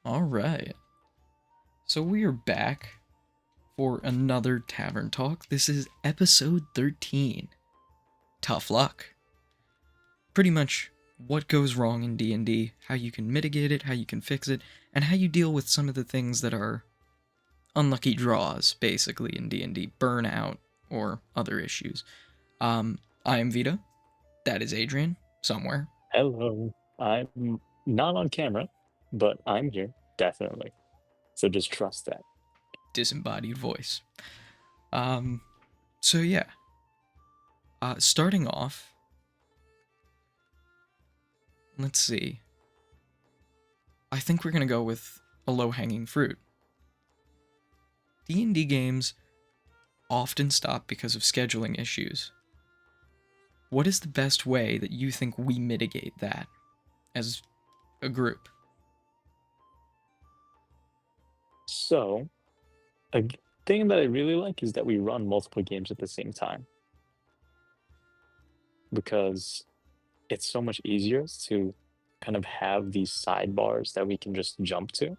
All right. So we are back for another Tavern Talk. This is episode 13. Tough luck. Pretty much what goes wrong in D&D, how you can mitigate it, how you can fix it, and how you deal with some of the things that are unlucky draws basically in D&D, burnout or other issues. I am Vita. That is Adrian somewhere. Hello. I'm not on camera, but I'm here, definitely. So just trust that. Disembodied voice. Um so yeah, starting off, let's see. I think we're going to go with a low-hanging fruit. D&D games often stop because of scheduling issues. What is the best way that you think we mitigate that as a group? So, thing that I really like is that we run multiple games at the same time because it's so much easier to kind of have these sidebars that we can just jump to.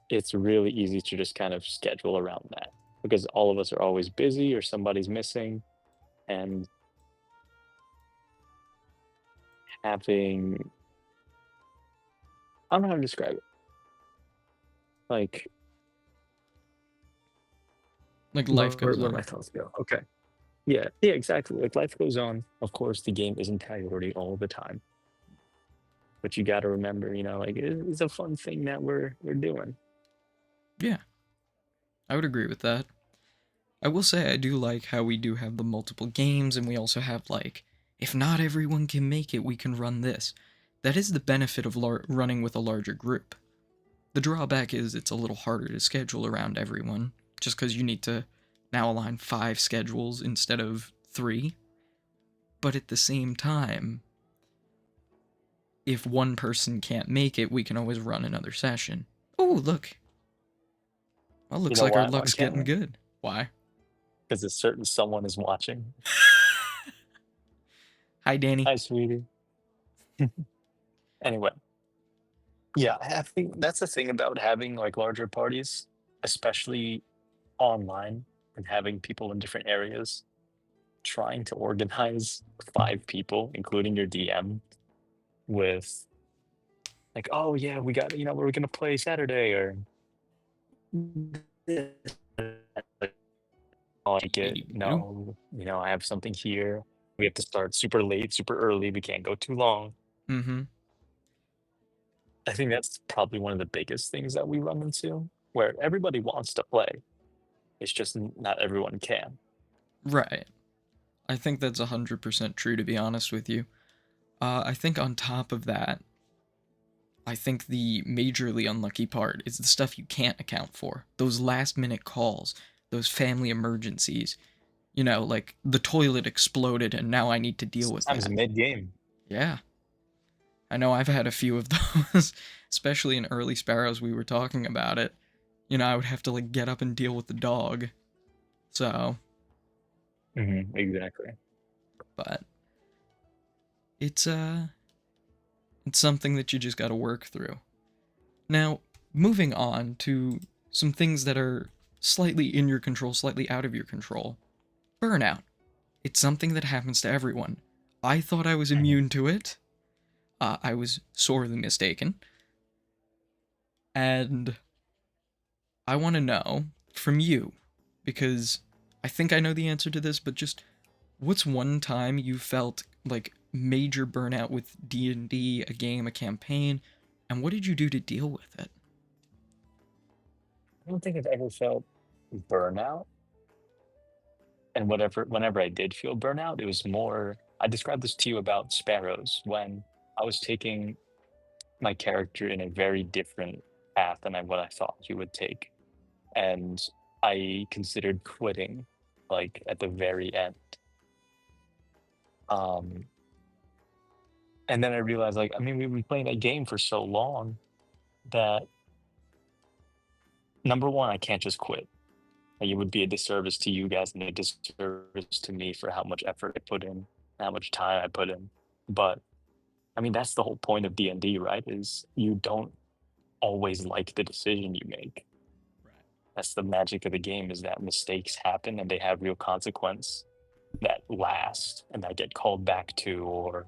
It's really easy to just kind of schedule around that because all of us are always busy or somebody's missing, and having, I don't know how to describe it. Like, Like life goes where my on. thoughts go. Okay. Yeah, exactly. Like life goes on. Of course, the game isn't priority all the time, but you got to remember, like it's a fun thing that we're doing. Yeah, I would agree with that. I will say I do like how we do have the multiple games and we also have like if not everyone can make it, we can run this. That is the benefit of running with a larger group. The drawback is it's a little harder to schedule around everyone, just because you need to now align 5 schedules instead of 3. But at the same time, if one person can't make it, we can always run another session. Oh, look. Well, You looks know like our why I'm on luck's getting camera? good. Why? Because a certain someone is watching. Hi, Danny. Hi, sweetie. Anyway, yeah, I think that's the thing about having like larger parties, especially online and having people in different areas. Trying to organize 5 people, including your DM, with like, oh yeah, we got, we're gonna play Saturday or this. Like, I like it. No, I have something here. We have to start super late, super early. We can't go too long. Mm-hmm. I think that's probably one of the biggest things that we run into, where everybody wants to play. It's just not everyone can. Right. I think that's 100% true, to be honest with you. I think on top of that, I think the majorly unlucky part is the stuff you can't account for. Those last minute calls, those family emergencies. Like the toilet exploded and now I need to deal with Sometimes that. mid game. Yeah. I know I've had a few of those, especially in early Sparrows. We were talking about it. I would have to like get up and deal with the dog. So, Exactly. but it's it's something that you just got to work through. Now, moving on to some things that are slightly in your control, slightly out of your control. Burnout. It's something that happens to everyone. I thought I was Mhm. immune to it. I was sorely mistaken. And I want to know from you, because I think I know the answer to this, but just what's one time you felt like major burnout with D&D, a game, a campaign, and what did you do to deal with it? I don't think I've ever felt burnout. And whenever I did feel burnout, it was more, I described this to you about sparrows when I was taking my character in a very different path than what I thought he would take. And I considered quitting like at the very end. Um, and then I realized like, I mean, we've been playing that game for so long that number one, I can't just quit. Like, it would be a disservice to you guys and a disservice to me for how much effort I put in, how much time I put in. But I mean, that's the whole point of D&D, right? Is you don't always like the decision you make. Right. That's the magic of the game is that mistakes happen and they have real consequence that last and that get called back to or,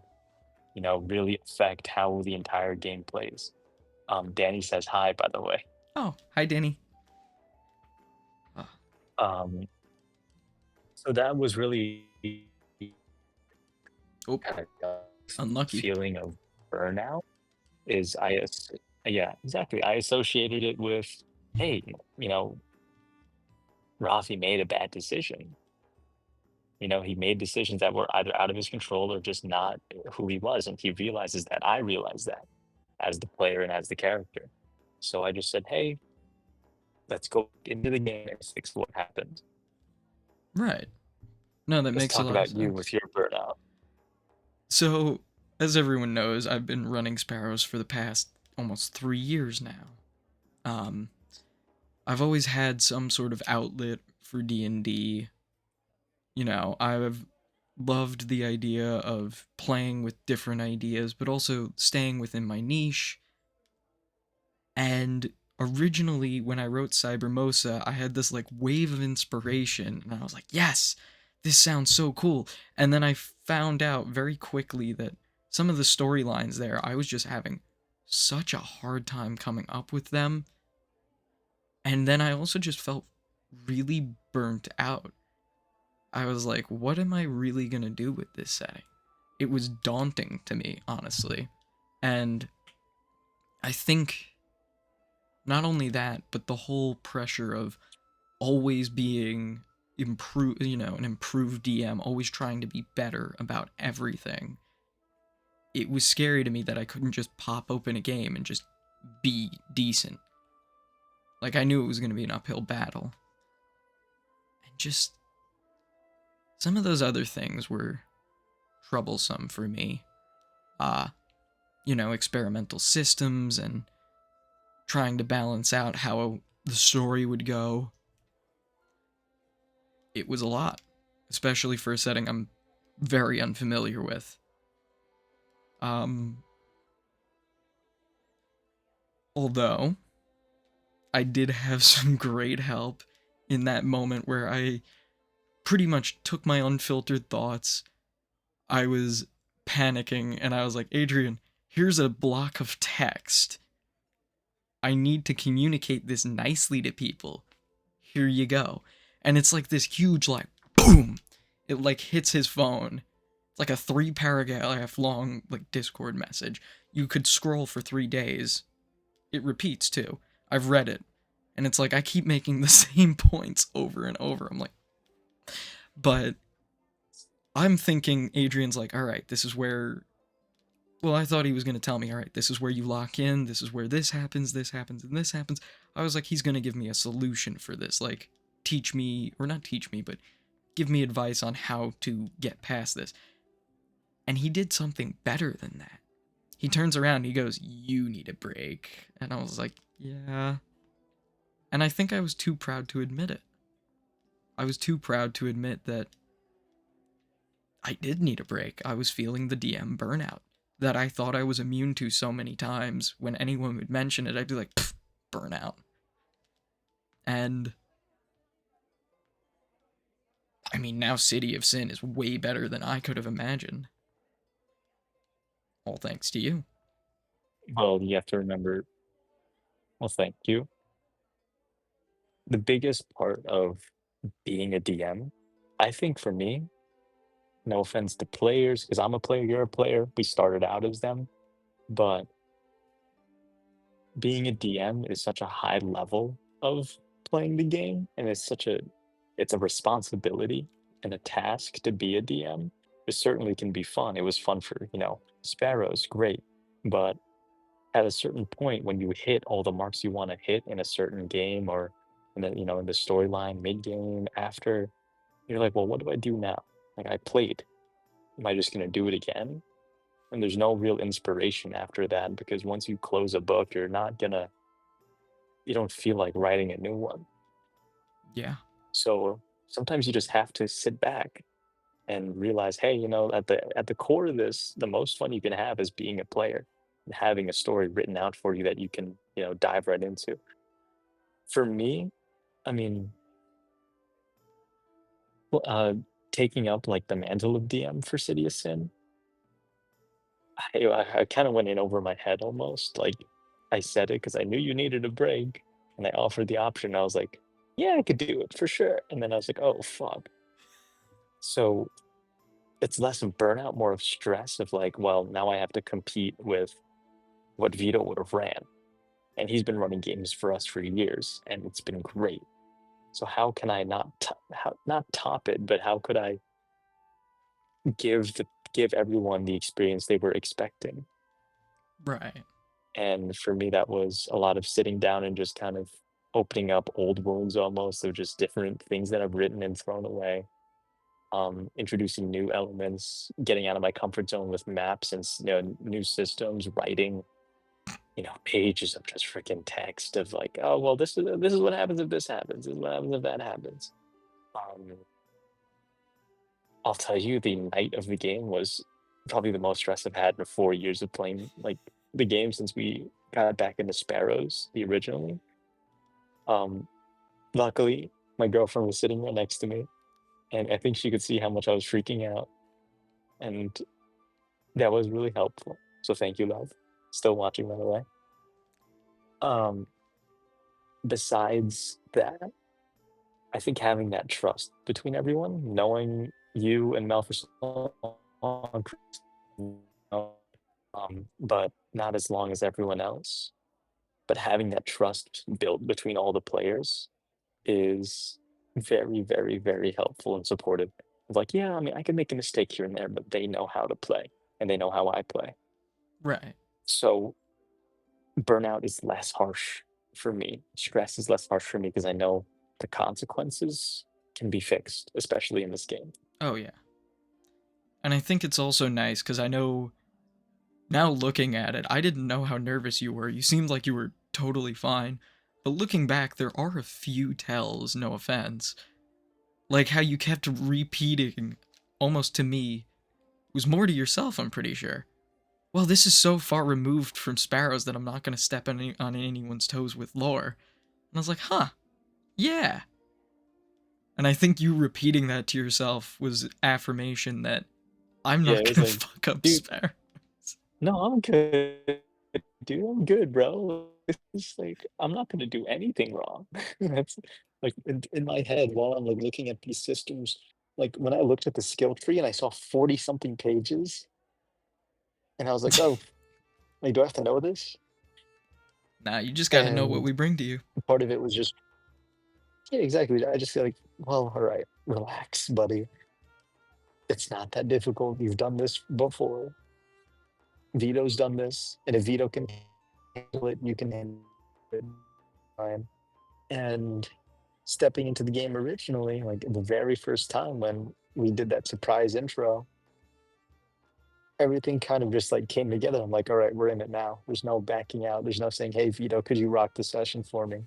really affect how the entire game plays. Danny says hi, by the way. Oh, hi, Danny. Oh, Um, so that was really oh, kind of unlucky. feeling of burnout is yeah, exactly. I associated it with, hey, you know, Rafi made a bad decision. He made decisions that were either out of his control or just not who he was. And he realizes that I realize that as the player and as the character. So I just said, hey, let's go into the game and fix what happened. Right. No, that Let's makes a talk lot of about you sense. with your burnout. So, as everyone knows, I've been running Sparrows for the past almost 3 years now. Um, I've always had some sort of outlet for D&D. I've loved the idea of playing with different ideas, but also staying within my niche. And originally, when I wrote Cybermosa, I had this like wave of inspiration, and I was like, yes, this sounds so cool. And then I found out very quickly that some of the storylines there, I was just having such a hard time coming up with them. And then I also just felt really burnt out. I was like, what am I really going to do with this setting? It was daunting to me, honestly. And I think not only that, but the whole pressure of always being an improved DM, always trying to be better about everything. It was scary to me that I couldn't just pop open a game and just be decent. Like I knew it was going to be an uphill battle. And just some of those other things were troublesome for me. Uh, experimental systems and trying to balance out how the story would go. It was a lot, especially for a setting I'm very unfamiliar with. Um, Although I did have some great help in that moment where I pretty much took my unfiltered thoughts. I was panicking and I was like, Adrian, here's a block of text. I need to communicate this nicely to people. Here you go. And it's like this huge, like, boom! It like hits his phone. It's like a 3 paragraph long, like, Discord message. You could scroll for 3 days. It repeats too. I've read it. And it's like I keep making the same points over and over. I'm like, but I'm thinking Adrian's like, all right, this is where. Well, I thought he was going to tell me, all right, this is where you lock in, this is where this happens, and this happens. I was like, he's going to give me a solution for this. Like, teach me, or not teach me, but give me advice on how to get past this. And he did something better than that. He turns around and he goes, you need a break. And I was like, yeah. And I think I was too proud to admit it. I was too proud to admit that I did need a break. I was feeling the DM burnout that I thought I was immune to so many times. When anyone would mention it, I'd be like, burnout. And I mean, now City of Sin is way better than I could have imagined. All thanks to you. Well, you have to remember, well, thank you. The biggest part of being a DM, I think for me, no offense to players, because I'm a player, you're a player. We started out as them, but being a DM is such a high level of playing the game, and it's a responsibility and a task to be a DM. It certainly can be fun. It was fun for, Sparrows, great. But at a certain point when you hit all the marks you want to hit in a certain game or in the storyline, mid game, after, you're like, well, what do I do now? Like I played. Am I just gonna do it again? And there's no real inspiration after that because once you close a book, you don't feel like writing a new one. Yeah. So sometimes you just have to sit back and realize, hey, at the core of this, the most fun you can have is being a player and having a story written out for you that you can, dive right into. For me, I mean, well, taking up like the mantle of DM for City of Sin, I kind of went in over my head almost. Like I said it because I knew you needed a break, and I offered the option. I was like, yeah, I could do it for sure. And then I was like, oh fuck. So it's less of burnout, more of stress of like, well, now I have to compete with what Vito would have ran. And he's been running games for us for years, and it's been great. So how can I not top it, but how could I give the give everyone the experience they were expecting? Right. And for me, that was a lot of sitting down and just kind of opening up old wounds almost of just different things that I've written and thrown away. Introducing new elements, getting out of my comfort zone with maps and new systems, writing pages of just freaking text of like, oh well, this is what happens if this happens. This is what happens if that happens. Um, I'll tell you, the night of the game was probably the most stress I've had in 4 years of playing like the game since we got back into Sparrows, the originally. Um, Luckily, my girlfriend was sitting right next to me, and I think she could see how much I was freaking out, and that was really helpful. So thank you, love. Still watching, by the way. Um, Besides that, I think having that trust between everyone, knowing you and Mel for so long, but not as long as everyone else. But having that trust built between all the players is very, very, very helpful and supportive. Like, yeah, I mean, I can make a mistake here and there, but they know how to play and they know how I play. Right. So burnout is less harsh for me. Stress is less harsh for me because I know the consequences can be fixed, especially in this game. Oh yeah. And I think it's also nice because I know now looking at it, I didn't know how nervous you were. You seemed like you were totally fine. But looking back, there are a few tells, no offense. Like how you kept repeating, almost to me, it was more to yourself, I'm pretty sure. Well, this is so far removed from Sparrows that I'm not going to step on anyone's toes with lore. And I was like, huh, yeah. And I think you repeating that to yourself was affirmation that I'm Yeah, not it was going to like, fuck up dude, Sparrows. no, I'm good. Dude, I'm good, bro. It's like I'm not gonna do anything wrong. That's like in my head while I'm like looking at these systems, like when I looked at the skill tree and I saw 40 something pages, and I was like, oh, like, do I have to know this? Nah, you just got to know what And we bring to you. part of it was just, yeah, exactly. I just feel like, well, all right, relax, buddy. It's not that difficult. You've done this before. Vito's done this, and if Vito can handle it, you can handle it. Fine. And stepping into the game originally, like the very first time when we did that surprise intro, everything kind of just like came together. I'm like, all right, we're in it now. There's no backing out. There's no saying, hey, Vito, could you rock the session for me?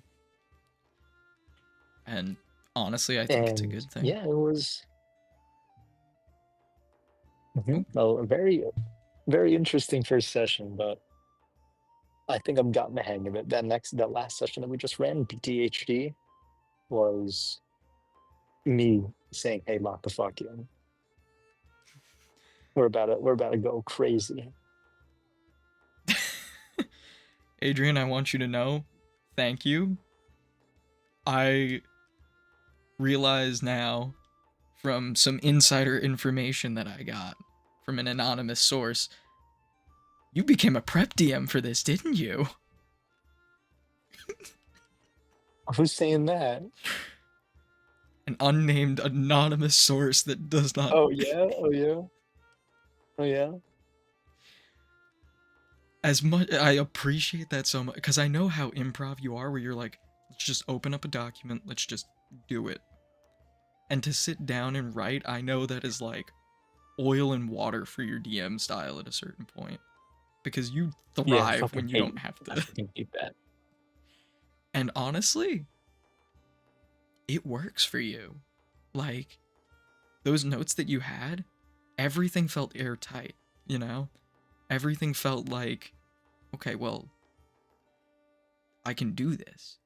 And honestly, I think it's a And good thing. yeah, it was Oh, a very, very interesting first session, but I think I've gotten the hang of it. That last session that we just ran, PTHD, was me saying, hey, lock the fuck in. We're about to go crazy. Adrian, I want you to know, thank you. I realize now from some insider information that I got from an anonymous source, you became a prep DM for this, didn't you? Who's saying that? An unnamed anonymous source that does not. Oh yeah, oh yeah, oh yeah. As much I appreciate that so much because I know how improv you are, where you're like, let's just open up a document, let's just do it. And to sit down and write, I know that is like oil and water for your DM style at a certain point because you Yeah, thrive fucking when you hate. don't have I to. fucking hate that. And honestly, it works for you. Like those notes that you had, everything felt airtight, you know? Everything felt like, okay, well, I can do this,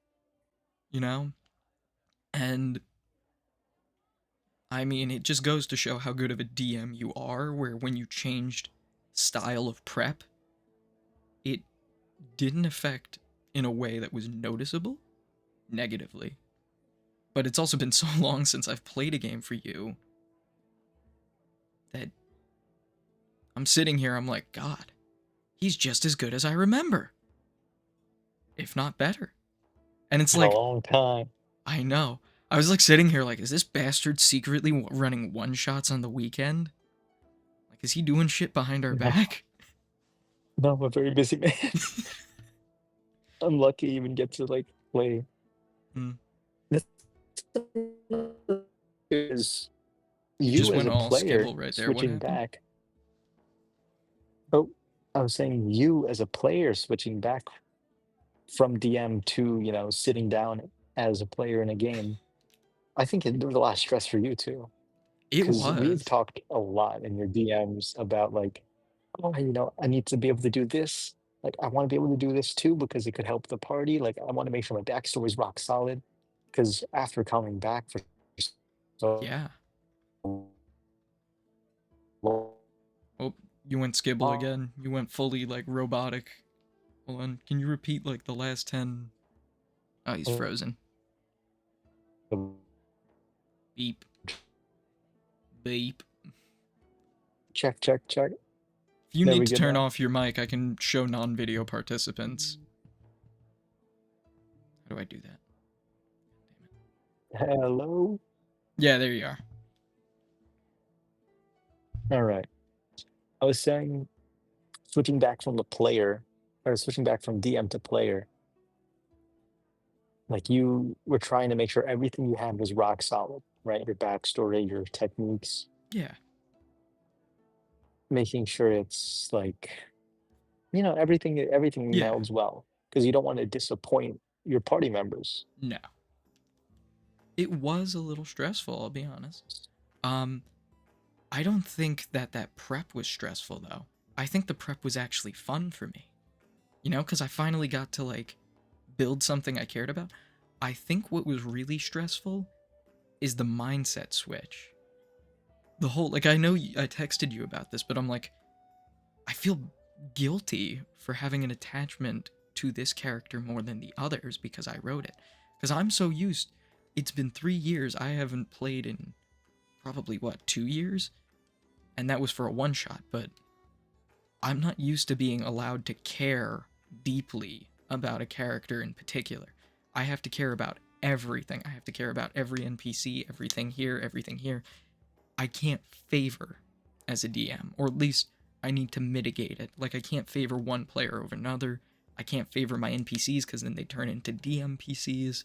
you know? And I mean, it just goes to show how good of a DM you are, where when you changed style of prep, it didn't affect in a way that was noticeable negatively. But it's also been so long since I've played a game for you that I'm sitting here, I'm like, God, he's just as good as I remember, if not better. And it's In a like, long time. I know. I was like sitting here, like, is this bastard secretly running one shots on the weekend? Like, is he doing shit behind our No, back? no, I'm a very busy man. I'm lucky to even get to like play. Hmm. This is You you just as went a all player skibble right there. What switching happened? back. Oh, I was saying you as a player switching back from DM to, sitting down as a player in a game. I think there was a lot of stress for you too, It because we've was. talked a lot in your DMs about like, oh, I need to be able to do this. Like, I want to be able to do this too because it could help the party. Like, I want to make sure my backstory is rock solid. Because after coming back for so Yeah. long, Oh, you went skibble again. You went fully, like, robotic. Hold on. Can you repeat, like, the last 10? Oh, he's frozen. Beep. Beep. check, check, check. If you There need we to go turn now. off your mic, I can show non-video participants. How do I do that? Hello. Yeah, there you are. All right. I was saying switching back from the player or switching back from DM to player, like you were trying to make sure everything you had was rock solid, right? Your backstory, your techniques, Yeah. making sure it's like, everything Yeah. melds well because you don't want to disappoint your party members. No. It was a little stressful, I'll be honest. Um, I don't think that prep was stressful, though. I think the prep was actually fun for me. You know, because I finally got to, like, build something I cared about. I think what was really stressful is the mindset switch. The whole, like, I know I texted you about this, but I'm like, I feel guilty for having an attachment to this character more than the others because I wrote it. Because I'm so used. It's been 3 years. I haven't played in probably, what, 2 years? And that was for a one shot, but I'm not used to being allowed to care deeply about a character in particular. I have to care about everything. I have to care about every NPC, everything here, everything here. I can't favor as a DM, or at least I need to mitigate it. Like, I can't favor one player over another. I can't favor my NPCs because then they turn into DM PCs.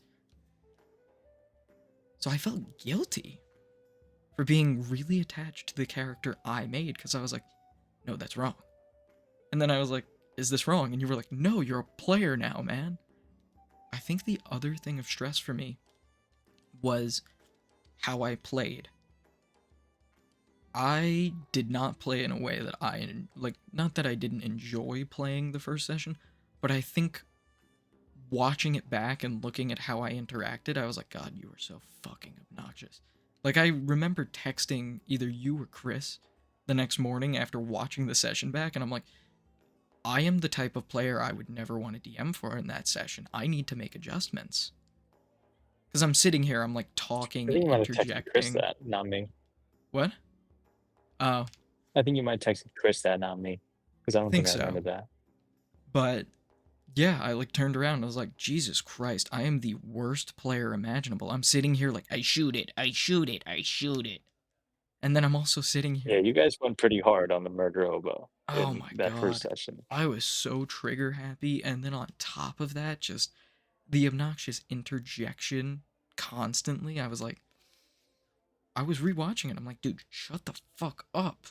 So I felt guilty for being really attached to the character I made because I was like, no, that's wrong. And then I was like, is this wrong? And you were like, no, you're a player now, man. I think the other thing of stress for me was how I played. I did not play in a way that like, not that I didn't enjoy playing the first session, but I think watching it back and looking at how I interacted, I was like, God, you are so fucking obnoxious. Like, I remember texting either you or Chris the next morning after watching the session back, and I'm like, I am the type of player I would never want to DM for in that session. I need to make adjustments. Because I'm sitting here, I'm like I talking think and you might have texted Chris interjecting. that, not me. What? Oh, I think you might have texted Chris that, not me, because I I don't think think I so. remember that. But yeah, I like turned around and I was like, Jesus Christ, I am the worst player imaginable. I'm sitting here like, I shoot it, I shoot it, I shoot it. And then I'm also sitting Yeah, here, you guys went pretty hard on the murder hobo oh in my that first God, session. I was so trigger happy. And then on top of that, just the obnoxious interjection constantly. I was like, I was rewatching it. I'm like, dude, shut the fuck up.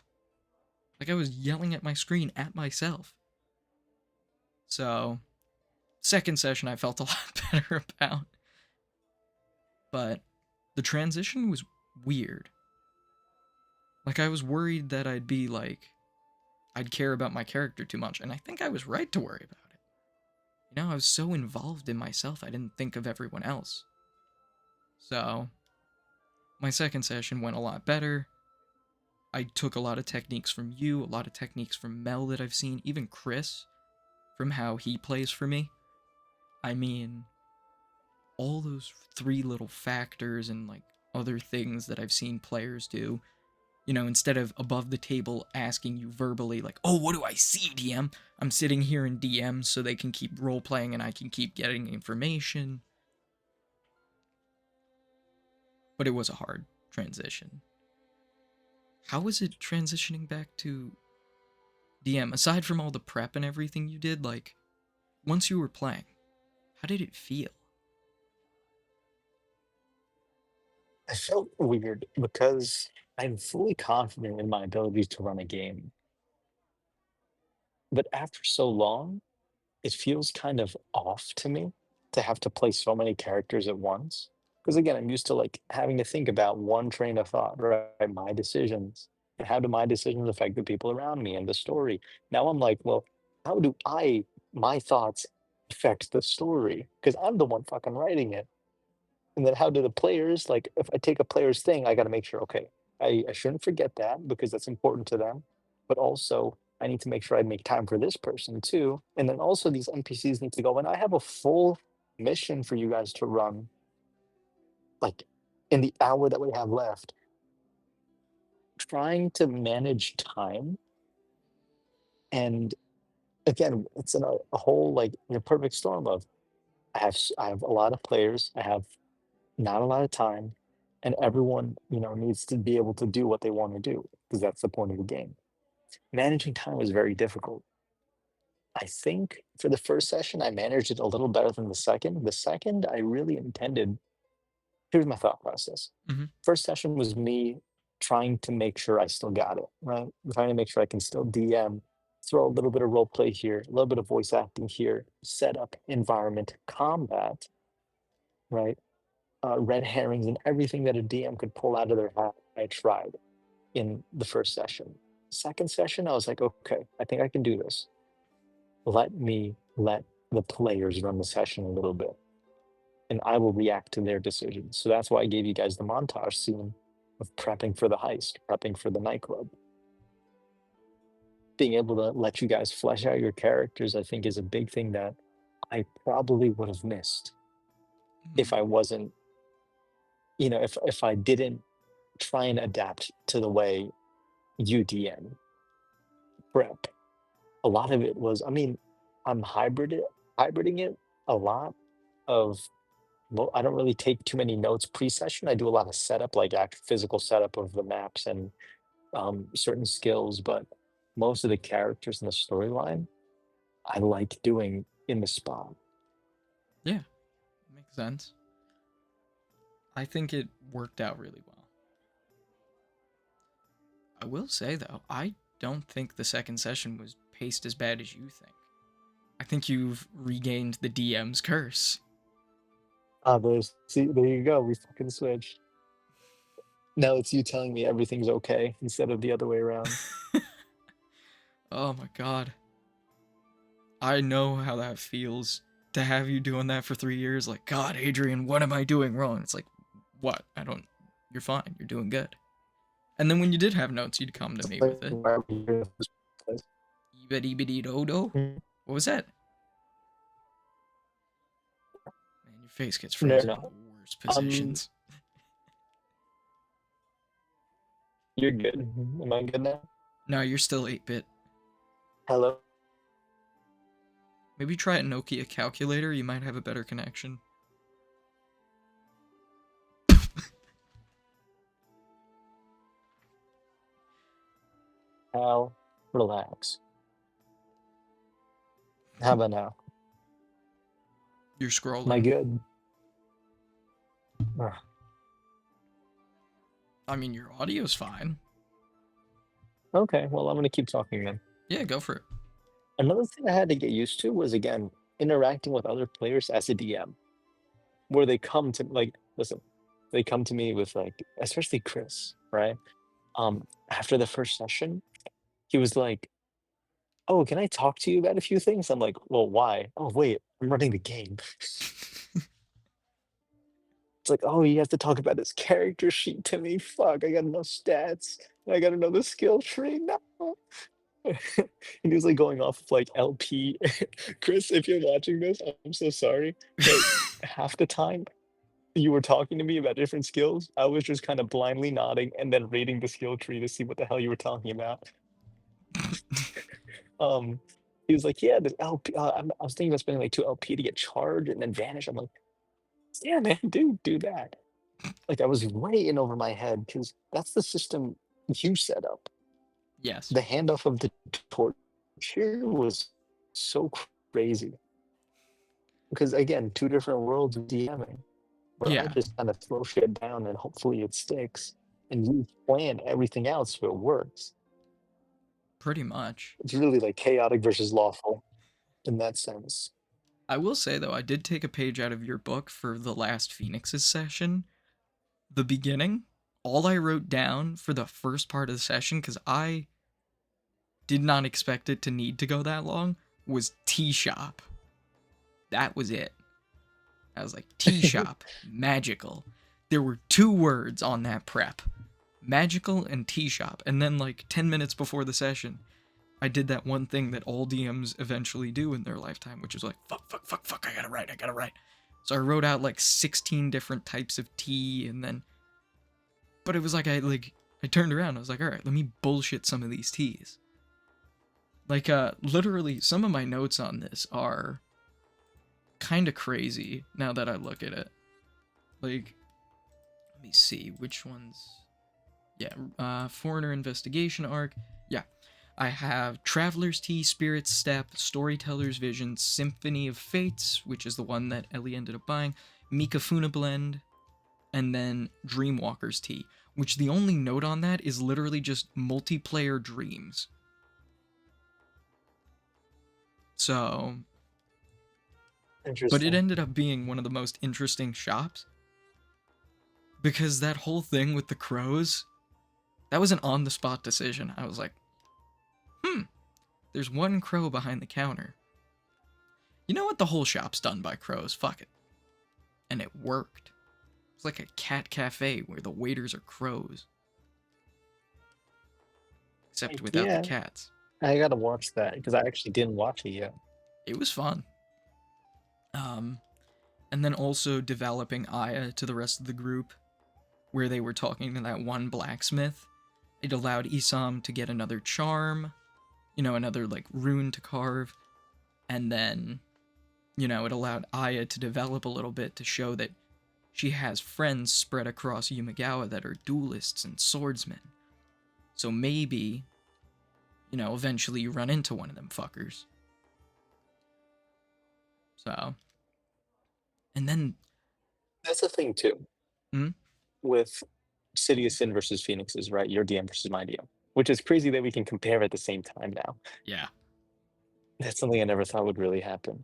Like, I was yelling at my screen at myself. So, second session, I felt a lot better about. But the transition was weird Like I was worried that I'd care about my character too much, and I think I was right to worry about it. You know, I was so involved in myself, I didn't think of everyone else. So, my second session went a lot better. I took a lot of techniques from you, a lot of techniques from Mel that I've seen, even Chris, from how he plays for me. I mean, all those three little factors and like other things that I've seen players do. You know, instead of above the table asking you verbally, like, oh, what do I see, DM? I'm sitting here in DM so they can keep role playing and I can keep getting information. But it was a hard transition. How was it transitioning back to DM? Aside from all the prep and everything you did, like, once you were playing, how did it feel? I felt weird because I'm fully confident in my ability to run a game, but after so long, it feels kind of off to me to have to play so many characters at once. Because again, I'm used to like having to think about one train of thought, right? My decisions. And how do my decisions affect the people around me and the story? Now I'm like, well, how do my thoughts affect the story? Because I'm the one fucking writing it. And then how do the players, like, if I take a player's thing, I got to make sure, okay, I shouldn't forget that because that's important to them. But also, I need to make sure I make time for this person too. And then also, these NPCs need to go. And I have a full mission for you guys to run, like, in the hour that we have left. Trying to manage time. And again, it's in a whole, like, in a perfect storm of I have a lot of players. I have not a lot of time, and everyone, needs to be able to do what they want to do because that's the point of the game. Managing time was very difficult. I think for the first session, I managed it a little better than the second. The second, I really intended. Here's my thought process. Mm-hmm. First session was me trying to make sure I still got it, right? I'm trying to make sure I can still DM, throw a little bit of role play here, a little bit of voice acting here, set up environment, combat, right? Red herrings and everything that a DM could pull out of their hat. I tried in the first session. Second session, I was like, okay, I think I can do this. Let the players run the session a little bit, and I will react to their decisions. So that's why I gave you guys the montage scene of prepping for the heist, prepping for the nightclub. Being able to let you guys flesh out your characters, I think, is a big thing that I probably would have missed if Mm-hmm. I wasn't, if I didn't try and adapt to the way UDN prep. A lot of it was, I mean, I'm hybriding it a lot of, well, I don't really take too many notes pre-session. I do a lot of setup, like physical setup of the maps and certain skills, but most of the characters in the storyline, I like doing in the spot. Yeah, makes sense. I think it worked out really well. I will say though, I don't think the second session was paced as bad as you think. I think you've regained the DM's curse. Ah, see, there you go. We fucking switched. Now it's you telling me everything's okay instead of the other way around. Oh my god. I know how that feels to have you doing that for 3 years. Like, God, Adrian, what am I doing wrong? It's like, what? I don't. You're fine. You're doing good. And then when you did have notes, you'd come to me Like, with it. why are we here in the first place? Ebiddy do do. What was that? Man, your face gets No, frozen in no. the worst Um, positions. you're good. Am I good now? No, you're still 8-bit. Hello? Maybe try a Nokia calculator. You might have a better connection. Al, relax. How about now? You're Am I scrolling. good? Ugh. I mean, your audio's fine. Okay, well, I'm gonna keep talking then. Yeah, go for it. Another thing I had to get used to was, again, interacting with other players as a DM, where they come to, like, listen, they come to me with, like, especially Chris, right? After the first session, he was like, "Oh, can I talk to you about a few things?" I'm like, "Well, why?" "Oh, wait, I'm running the game." It's like, "Oh, you have to talk about this character sheet to me? Fuck, I gotta know stats. I gotta know the skill tree, no." And he was, like, going off of, like, LP. Chris, if you're watching this, I'm so sorry, but half the time you were talking to me about different skills, I was just kinda blindly nodding and then reading the skill tree to see what the hell you were talking about. Um, he was like, "Yeah, the LP, I was thinking about spending, like, 2 LP to get charged and then vanish." I'm like, "Yeah, man, do that." Like, I was way in over my head because that's the system you set up. Yes. The handoff of the torch here was so crazy because, again, 2 different worlds of DMing, where I Yeah, just kinda throw shit down and hopefully it sticks, and you plan everything out so it works. pretty much. It's really like chaotic versus lawful in that sense. I will say though, I did take a page out of your book for the last Phoenix's session. The beginning, all I wrote down for the first part of the session, because I did not expect it to need to go that long, was tea shop. That was it. I was like, tea shop, magical. There were two words on that prep, magical and tea shop. And then, like, 10 minutes before the session, I did that one thing that all DMs eventually do in their lifetime, which is like, fuck, fuck, fuck, fuck, I gotta write. So I wrote out like 16 different types of tea, and then, but it was like, I turned around, I was like, all right, let me bullshit some of these teas. Like, literally, some of my notes on this are kind of crazy now that I look at it. Like, let me see which ones. Yeah, Foreigner Investigation Arc. Yeah, I have Traveler's Tea, Spirit's Step, Storyteller's Vision, Symphony of Fates, which is the one that Ellie ended up buying, Mikafuna Blend, and then Dreamwalker's Tea, which the only note on that is literally just multiplayer dreams. So, but it Interesting. ended up being one of the most interesting shops because that whole thing with the crows, that was an on the spot decision. I was like, hmm, there's one crow behind the counter. You know what? The whole shop's done by crows. Fuck it. And it worked. It's like a cat cafe where the waiters are crows, except Like, without the yeah, cats. I gotta watch that because I actually didn't watch it yet. It was fun. Um, and then also developing Aya to the rest of the group, where they were talking to that one blacksmith. It allowed Isam to get another charm, another like rune to carve, and then, it allowed Aya to develop a little bit to show that she has friends spread across Yumagawa that are duelists and swordsmen. So maybe, eventually you run into one of them fuckers. So, and then, That's the thing too hmm? with City of Sin versus Phoenixes, right? Your DM versus my DM, which is crazy that we can compare at the same time now. Yeah, That's something I never thought would really happen.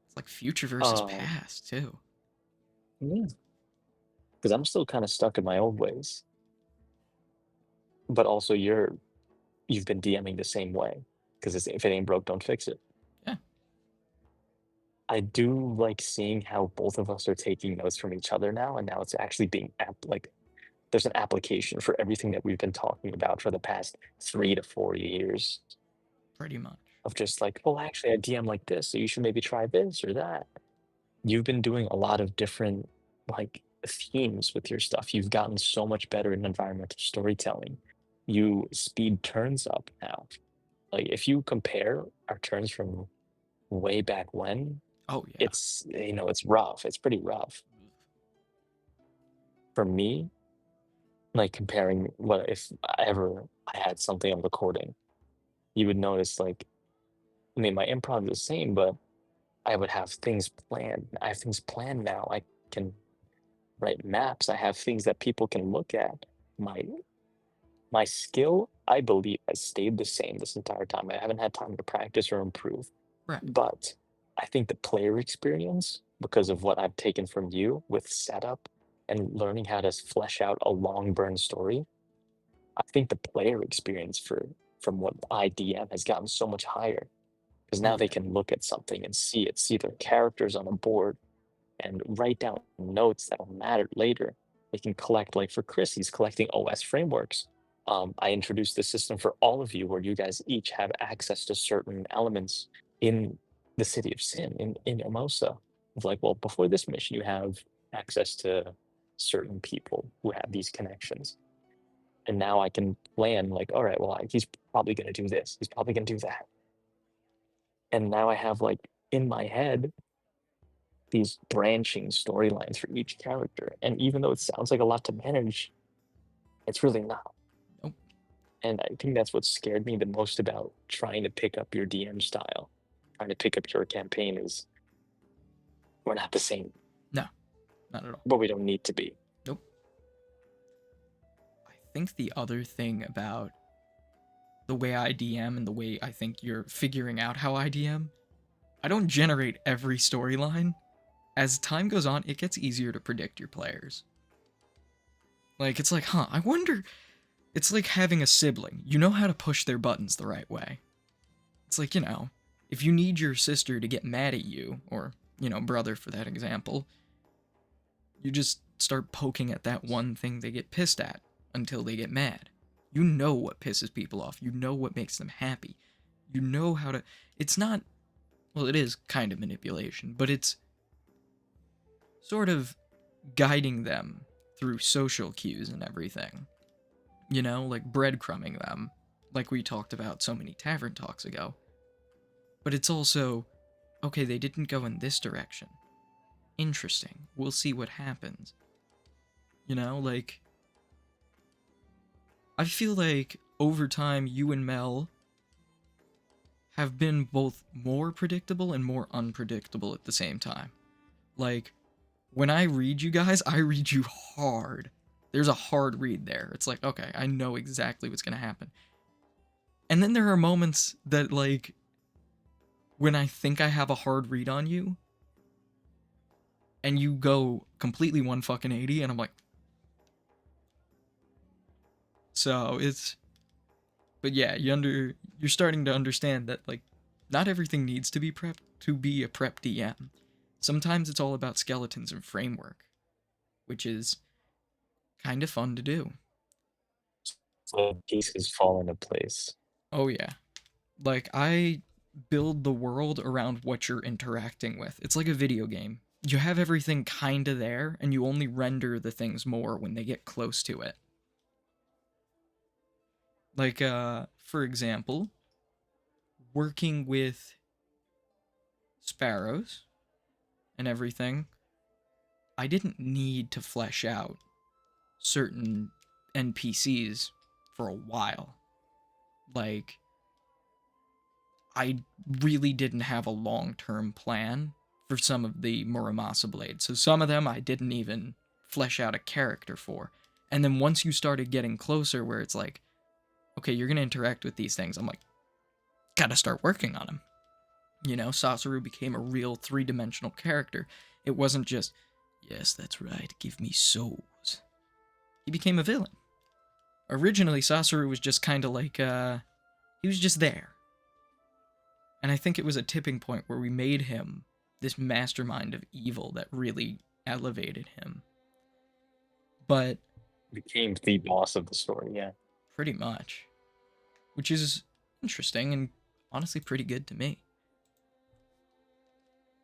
it's like future versus Um, past too. yeah, because I'm still kind of stuck in my old ways, but also you've been DMing the same way because if it ain't broke, don't fix it. Yeah, I do like seeing how both of us are taking notes from each other now, and now it's actually being like there's an application for everything that we've been talking about for the past 3 to 4 years pretty much. of just like, oh, actually, I DM like this, so you should maybe try this or that. You've been doing a lot of different like themes with your stuff. You've gotten so much better in environmental storytelling. You speed turns up now. Like if you compare our turns from way back when, Oh yeah. it's rough. It's pretty rough. For me, like comparing what if I had something I'm recording, you would notice like I mean my improv is the same, but I would have things planned. I have things planned now. I can write maps. I have things that people can look at. My my skill, I believe, has stayed the same this entire time. I haven't had time to practice or improve. Right. But I think the player experience, because of what I've taken from you with setup and learning how to flesh out a long burn story, I think the player experience from what IDM has gotten so much higher because Oh now they yeah. can look at something and see it, see their characters on a board, and write down notes that'll matter later. They can collect, like for Chris, he's collecting OS frameworks. I introduced the system for all of you where you guys each have access to certain elements in the City of Sin, in Hermosa. Of like, well, before this mission, you have access to certain people who have these connections. And now I can plan, like, all right, well, he's probably going to do this. He's probably going to do that. And now I have, like, in my head, these branching storylines for each character. And even though it sounds like a lot to manage, it's really not. Nope. And I think that's what scared me the most about trying to pick up your DM style, trying to pick up your campaign is we're not the same, No, not at all. but we don't need to be. Nope. I think the other thing about the way I DM and the way I think you're figuring out how I DM, I don't generate every storyline. As time goes on, it gets easier to predict your players. Like, it's like, huh, I wonder. It's like having a sibling. You know how to push their buttons the right way. It's like, if you need your sister to get mad at you, or, brother for that example, you just start poking at that one thing they get pissed at until they get mad. You know what pisses people off. You know what makes them happy. You know how to. It's not. Well, it is kind of manipulation, but it's sort of guiding them through social cues and everything. Like breadcrumbing them, like we talked about so many tavern talks ago. But it's also, okay, they didn't go in this direction. Interesting. We'll see what happens. Like, I feel like over time, you and Mel have been both more predictable and more unpredictable at the same time. Like, when I read you guys, I read you hard. There's a hard read there. It's like, okay, I know exactly what's going to happen. And then there are moments that, like, when I think I have a hard read on you, and you go completely 180, and I'm like, so it's, but yeah, you're starting to understand that, like, not everything needs to be prepped to be a prep DM. Sometimes it's all about skeletons and framework, which is kind of fun to do. So pieces fall into place. Oh yeah. Like, I build the world around what you're interacting with. It's like a video game. You have everything kind of there, and you only render the things more when they get close to it. Like, for example, working with sparrows and everything, I didn't need to flesh out certain NPCs for a while. Like, I really didn't have a long-term plan for some of the Muramasa blades. So some of them I didn't even flesh out a character for. And then once you started getting closer where it's like, okay, you're going to interact with these things, I'm like, gotta start working on them. Sasuru became a real three-dimensional character. It wasn't just, yes, that's right, give me souls. He became a villain. Originally, Sasuru was just kind of like, he was just there. And I think it was a tipping point where we made him this mastermind of evil that really elevated him. But Became the boss of the story, yeah. pretty much. Which is interesting and honestly pretty good to me.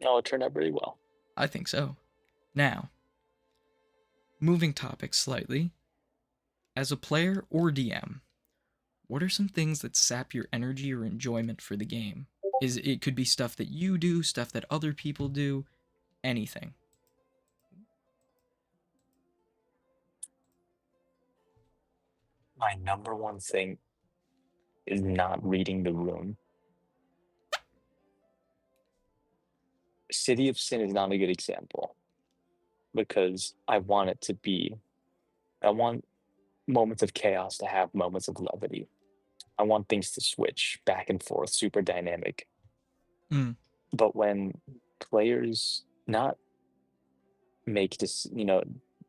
No, it turned out pretty well. I think so. Now, moving topics slightly. As a player or DM, what are some things that sap your energy or enjoyment for the game? It could be stuff that you do, stuff that other people do, anything. My number one thing is not reading the room. City of Sin is not a good example because I want it to be, I want moments of chaos to have moments of levity. I want things to switch back and forth, super dynamic. Mm. But when players not make this,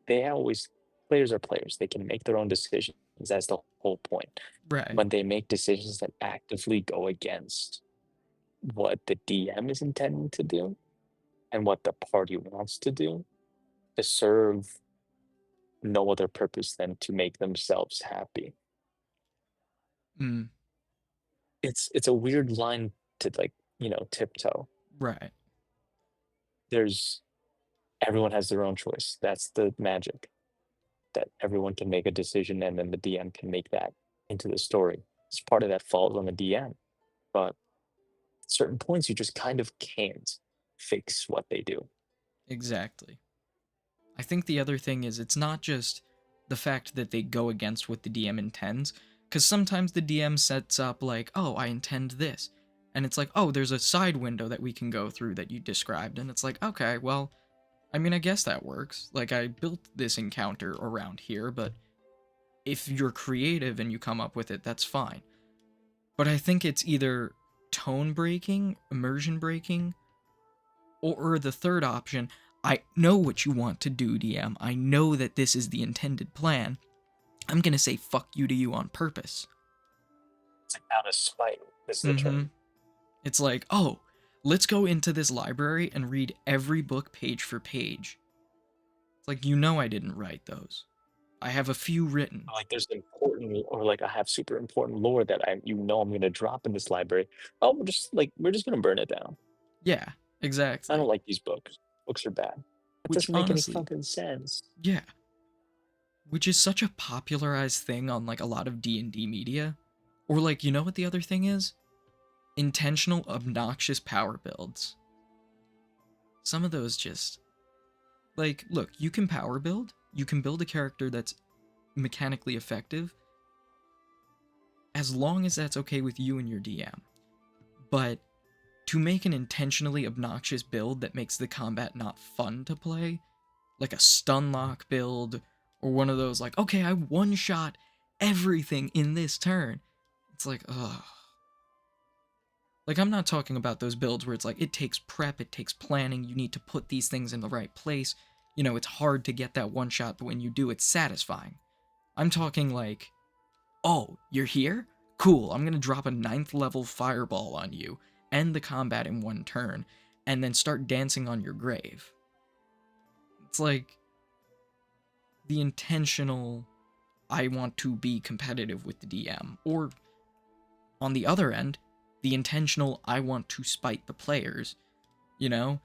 they always, players are players. They can make their own decisions as the whole point. Right. When they make decisions that actively go against what the DM is intending to do and what the party wants to do to serve no other purpose than to make themselves happy. Mm, It's a weird line to, like, tiptoe. right. There's Everyone has their own choice. That's the magic, that everyone can make a decision and then the DM can make that into the story. It's part of that falls on the DM, but at certain points you just kind of can't fix what they do. Exactly. I think the other thing is it's not just the fact that they go against what the DM intends, because sometimes the DM sets up like, oh, I intend this. And it's like, oh, there's a side window that we can go through that you described. And it's like, okay, well, I mean, I guess that works. Like, I built this encounter around here, but if you're creative and you come up with it, that's fine. But I think it's either tone breaking, immersion breaking, or the third option, I know what you want to do, DM. I know that this is the intended plan. I'm gonna say fuck you to you on purpose. It's like out of spite is the Mm-hmm. term. It's like, oh, let's go into this library and read every book page for page. It's like, you know I didn't write those. I have a few written. Like there's important, or like I have super important lore that I'm gonna drop in this library. Oh, we're just gonna burn it down. Yeah, I don't exactly. like these books. Books are bad. That Which doesn't make any honestly, fucking sense. yeah, which is such a popularized thing on like a lot of D&D media. Or like, you know what the other thing is? Intentional obnoxious power builds. Some of those just like, look, you can power build, you can build a character that's mechanically effective as long as that's okay with you and your DM. But to make an intentionally obnoxious build that makes the combat not fun to play, like a stun lock build or one of those like, okay, I one shot everything in this turn. It's like, ugh. Like, I'm not talking about those builds where it's like, it takes prep, it takes planning, you need to put these things in the right place. You know, it's hard to get that one shot, but when you do, it's satisfying. I'm talking like, oh, you're here? Cool, I'm gonna drop a ninth level fireball on you, end the combat in one turn, and then start dancing on your grave. It's like the intentional, I want to be competitive with the DM, or on the other end, the intentional, I want to spite the players, you know?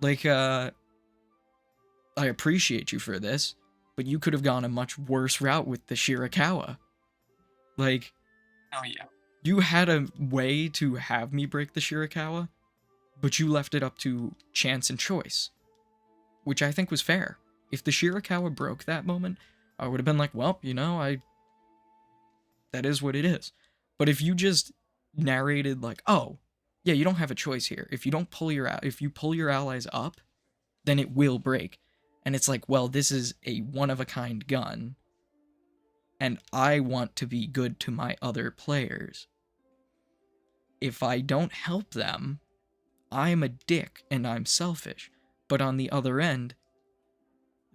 Like, I appreciate you for this, but you could have gone a much worse route with the Shirakawa. Like, Oh yeah. you had a way to have me break the Shirakawa, but you left it up to chance and choice, which I think was fair. If the Shirakawa broke that moment, I would have been like, well, that is what it is. But if you just narrated like, oh, yeah, you don't have a choice here. If you pull your allies up, then it will break. And it's like, well, this is a one of a kind gun, and I want to be good to my other players. If I don't help them, I'm a dick and I'm selfish. But on the other end,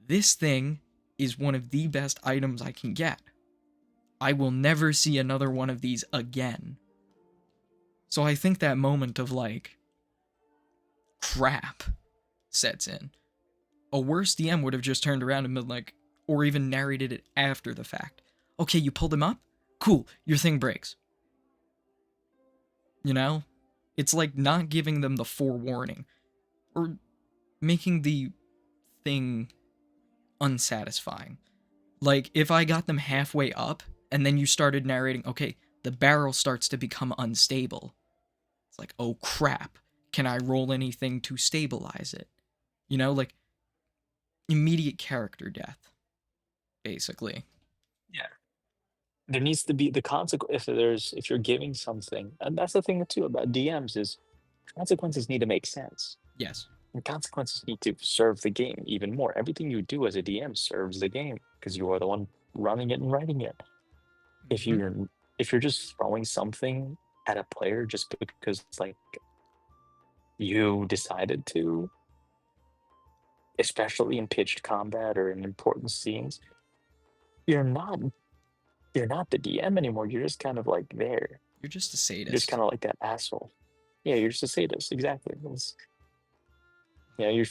this thing is one of the best items I can get. I will never see another one of these again. So I think that moment of like, crap sets in. A worse DM would have just turned around and been like, or even narrated it after the fact. Okay, you pulled him up? Cool, your thing breaks. You know? It's like not giving them the forewarning or making the thing unsatisfying. Like, if I got them halfway up and then you started narrating, okay, the barrel starts to become unstable. It's like, oh crap, can I roll anything to stabilize it? You know, like immediate character death, basically. Yeah. There needs to be the consequence if you're giving something, and that's the thing too about DMs is consequences need to make sense. Yes. And consequences need to serve the game even more. Everything you do as a DM serves the game because you are the one running it and writing it. If Mm-hmm. you're if you're just throwing something at a player just because like you decided to, especially in pitched combat or in important scenes, you're not you're not the DM anymore. You're just kind of like there. You're just a You're just sadist. kind of like that asshole. Yeah, you're just a sadist. Exactly. You're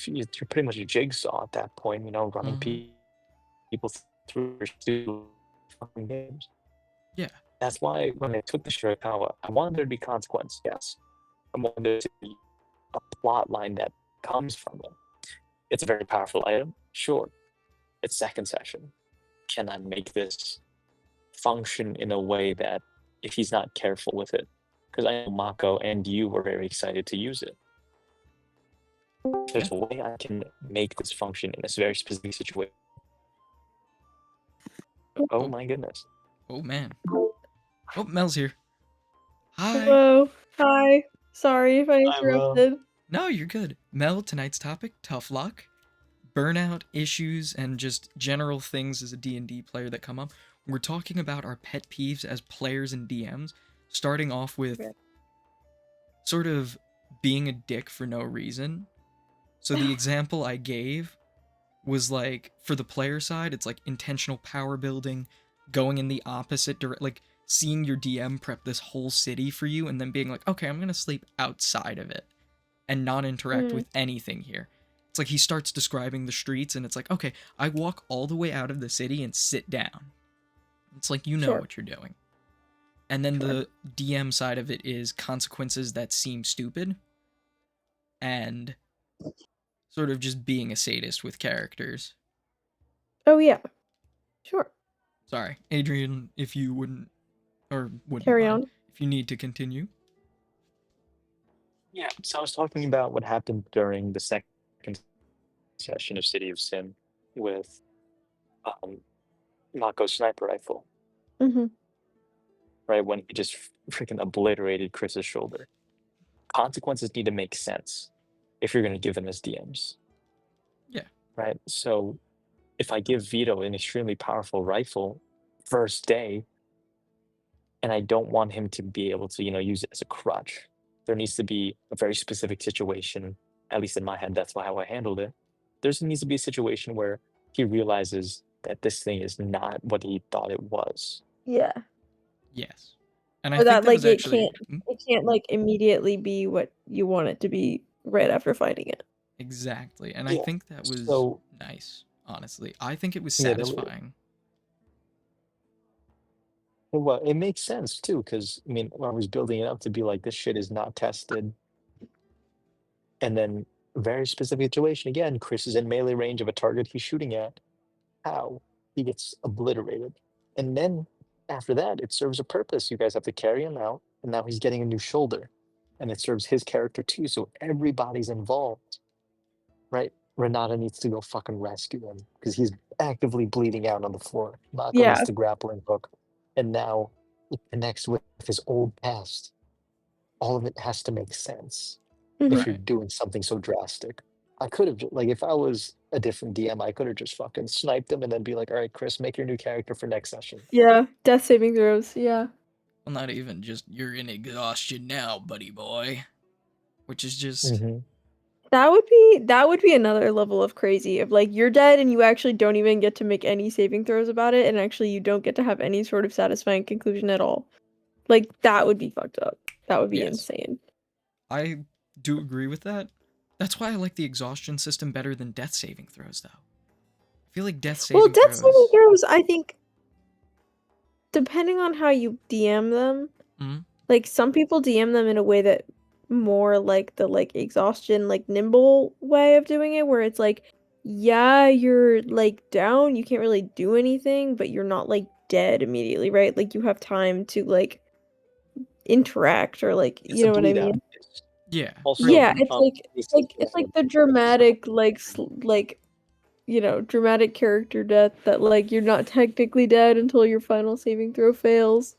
pretty much a jigsaw at that point. Running Uh-huh. people through your stupid fucking games. Yeah. That's why when I took the Shirakawa, I wanted there to be consequence. Yes, I wanted there to be a plot line that comes from it. It's a very powerful item. Sure, it's second session. Can I make this function in a way that if he's not careful with it? Because I know Mako and you were very excited to use it. Yeah. There's a way I can make this function in this very specific situation. Oh Oh. my goodness. Oh man. Oh, Mel's here. Hi. Hello. Hi. Sorry if I I will. interrupted. No, you're good. Mel, tonight's topic, tough luck, burnout issues, and just general things as a D&D player that come up. We're talking about our pet peeves as players and DMs, starting off with Yeah. sort of being a dick for no reason. So the example I gave was like, for the player side, it's like intentional power building, going in the opposite direction, like seeing your DM prep this whole city for you and then being like, okay, I'm gonna sleep outside of it and not interact Mm, with anything here. It's like he starts describing the streets and it's like, okay, I walk all the way out of the city and sit down. It's like, you know sure. what you're doing. And then Sure. the DM side of it is consequences that seem stupid and sort of just being a sadist with characters. Oh yeah. Sure. Sorry, Adrian, if you wouldn't Carry mind, on. if you need to continue. Yeah, so I was talking about what happened during the second session of City of Sin with um, Mako's sniper rifle, Mm-hmm. right? When he just freaking obliterated Chris's shoulder. Consequences need to make sense if you're going to give them as DMs, Yeah. right? So if I give Vito an extremely powerful rifle first day, and I don't want him to be able to, use it as a crutch, there needs to be a very specific situation. At least in my head, that's how I handled it. There needs to be a situation where he realizes that this thing is not what he thought it was. Yeah. Yes. And I Or think that that like was actually it can't like immediately be what you want it to be right after finding it. exactly. And I Yeah. think that was So nice, honestly. I think it was yeah, satisfying. well, it makes sense too, because I mean, I was building it up to be like this shit is not tested, and then very specific situation again. Chris is in melee range of a target he's shooting at. How he gets obliterated, and then after that, it serves a purpose. You guys have to carry him out, and now he's getting a new shoulder, and it serves his character too. So everybody's involved, right? Renata needs to go fucking rescue him because he's actively bleeding out on the floor. Mako needs Yeah. to grappling hook, and now it connects with his old past. All of it has to make sense Mm-hmm. if you're Right. doing something so drastic. I could have, like, if I was a different DM, I could have just fucking sniped him and then be like, all right, Chris, make your new character for next session. Yeah. Death saving throws. Yeah. Well, not even just you're in exhaustion now, buddy boy. Which is just Mm-hmm. That would be another level of crazy of like you're dead and you actually don't even get to make any saving throws about it, and actually you don't get to have any sort of satisfying conclusion at all. Like that would be fucked up. That would be yes. insane. I do agree with that. That's why I like the exhaustion system better than death saving throws though. I feel like death Well, saving death saving throws throws, I think, depending on how you DM them, mm, like some people DM them in a way that more like the like exhaustion, like nimble way of doing it, where it's like, yeah, you're like down, you can't really do anything, but you're not like dead immediately, right? Like you have time to like interact or like It's you a know what I bleed out. mean? It's yeah, also, Yeah, it's like it's basic, like it's like the dramatic like dramatic character death that like you're not technically dead until your final saving throw fails.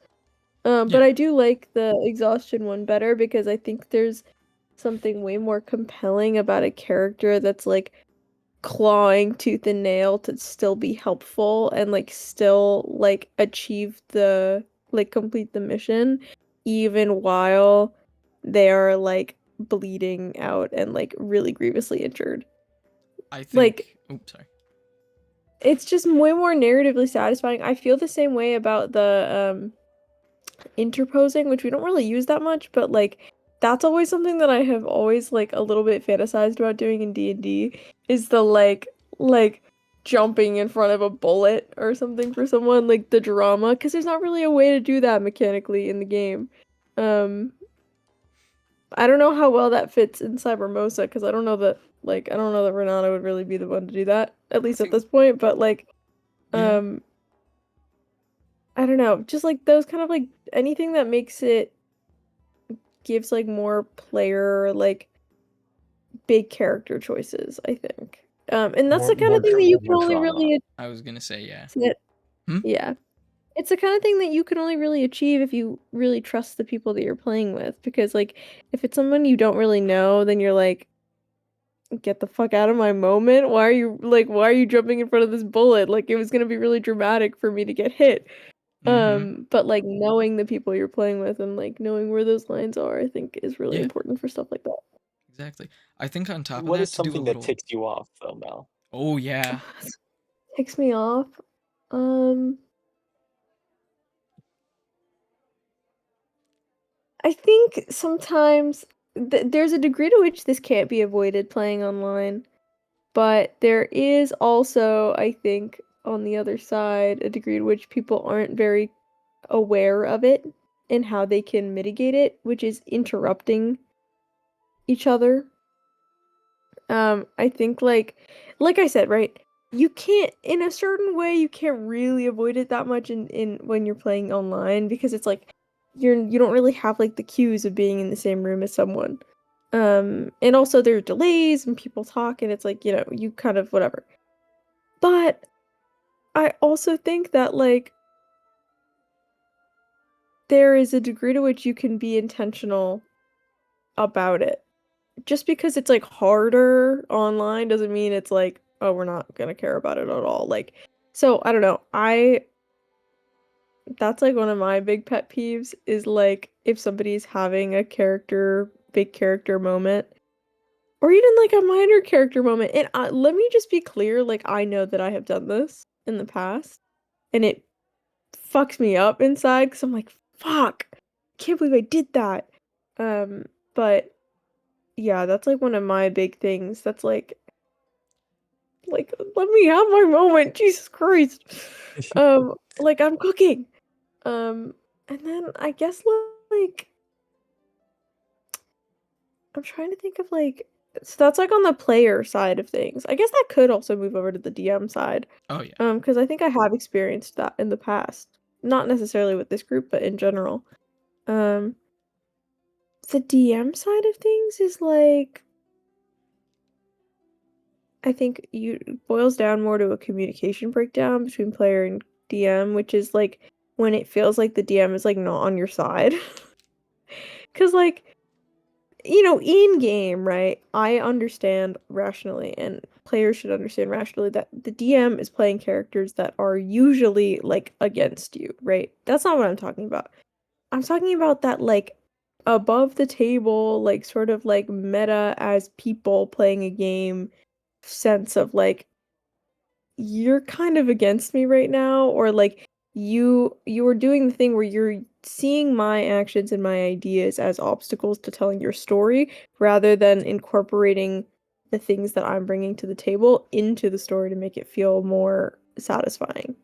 But yeah. I do like the exhaustion one better because I think there's something way more compelling about a character that's like clawing tooth and nail to still be helpful and like still like achieve the like complete the mission even while they are like bleeding out and like really grievously injured. I Like think oops sorry. it's just way more narratively satisfying. I feel the same way about the interposing, which we don't really use that much, but like that's always something that I have always like a little bit fantasized about doing in D&D is the like jumping in front of a bullet or something for someone, like the drama, because there's not really a way to do that mechanically in the game. Um I don't know how well that fits in Cybermosa because I don't know that Renata would really be the one to do that, at least at think- this point, but like Yeah. um I don't know, just like those kind of like anything that makes it gives like more player like big character choices, I think. And that's More the kind of more thing that drama, you can more only drama. really I was gonna say yeah. Hmm? yeah. It's the kind of thing that you can only really achieve if you really trust the people that you're playing with. Because like if it's someone you don't really know, then you're like, get the fuck out of my moment. Why are you jumping in front of this bullet? Like it was gonna be really dramatic for me to get hit. Mm-hmm. But like knowing the people you're playing with and like knowing where those lines are, I think is really Yeah, important for stuff like that. exactly. I think on top of What is that, to do a something that little. ticks you off, though, Mel? Oh yeah. Ticks me off. Um, I think sometimes there's a degree to which this can't be avoided playing online, but there is also, I think, on the other side, a degree to which people aren't very aware of it and how they can mitigate it, which is interrupting each other. I think like I said, right? You can't in a certain way you can't really avoid it that much in when you're playing online because it's like you don't really have like the cues of being in the same room as someone. And also there are delays and people talk and it's like, you kind of whatever. But I also think that like there is a degree to which you can be intentional about it. Just because it's like harder online doesn't mean it's like, oh, we're not gonna care about it at all. Like, so I don't know. That's like one of my big pet peeves is like if somebody's having a big character moment, or even like a minor character moment. And let me just be clear, like I know that I have done this in the past, and it fucks me up inside because I'm like, fuck, can't believe I did that. But yeah, that's like one of my big things. That's like let me have my moment, Jesus Christ. Like I'm cooking. And then I guess like I'm trying to think of like so that's like on the player side of things. I guess that could also move over to the DM side. Oh yeah. Because I think I have experienced that in the past. Not necessarily with this group, but in general. Um, the DM side of things is like I think you boils down more to a communication breakdown between player and DM, which is like when it feels like the DM is like not on your side. Cause like, in game, right? I understand rationally, and players should understand rationally that the DM is playing characters that are usually like against you, right? That's not what I'm talking about. I'm talking about that like above the table, like sort of like meta as people playing a game sense of like you're kind of against me right now, or like you are doing the thing where you're seeing my actions and my ideas as obstacles to telling your story rather than incorporating the things that I'm bringing to the table into the story to make it feel more satisfying.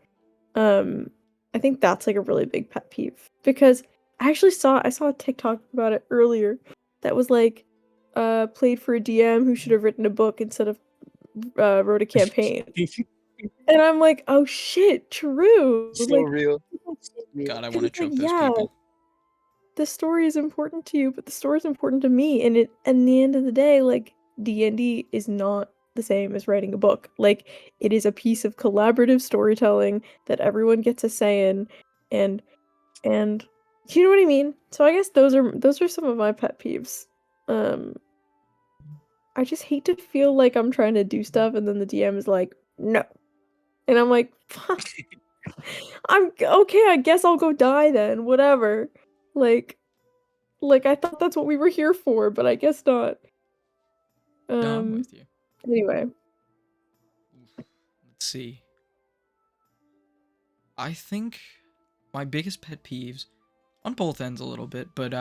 um I think that's like a really big pet peeve because I saw a TikTok about it earlier that was like played for a DM who should have written a book instead of wrote a campaign. And I'm like, "Oh shit, true." So Like, real. So real. God, I 'cause want to it's like, choke those yeah, people. the story is important to you, but the story is important to me. And at the end of the day, like D&D is not the same as writing a book. Like, it is a piece of collaborative storytelling that everyone gets a say in, and and you know what I mean? So I guess those are some of my pet peeves. Um, I just hate to feel like I'm trying to do stuff and then the DM is like, "No." And I'm like, I'm okay, I guess I'll go die then, whatever. Like I thought that's what we were here for, but I guess not. No, I'm Um with you. anyway. Let's see. I think my biggest pet peeves on both ends a little bit, but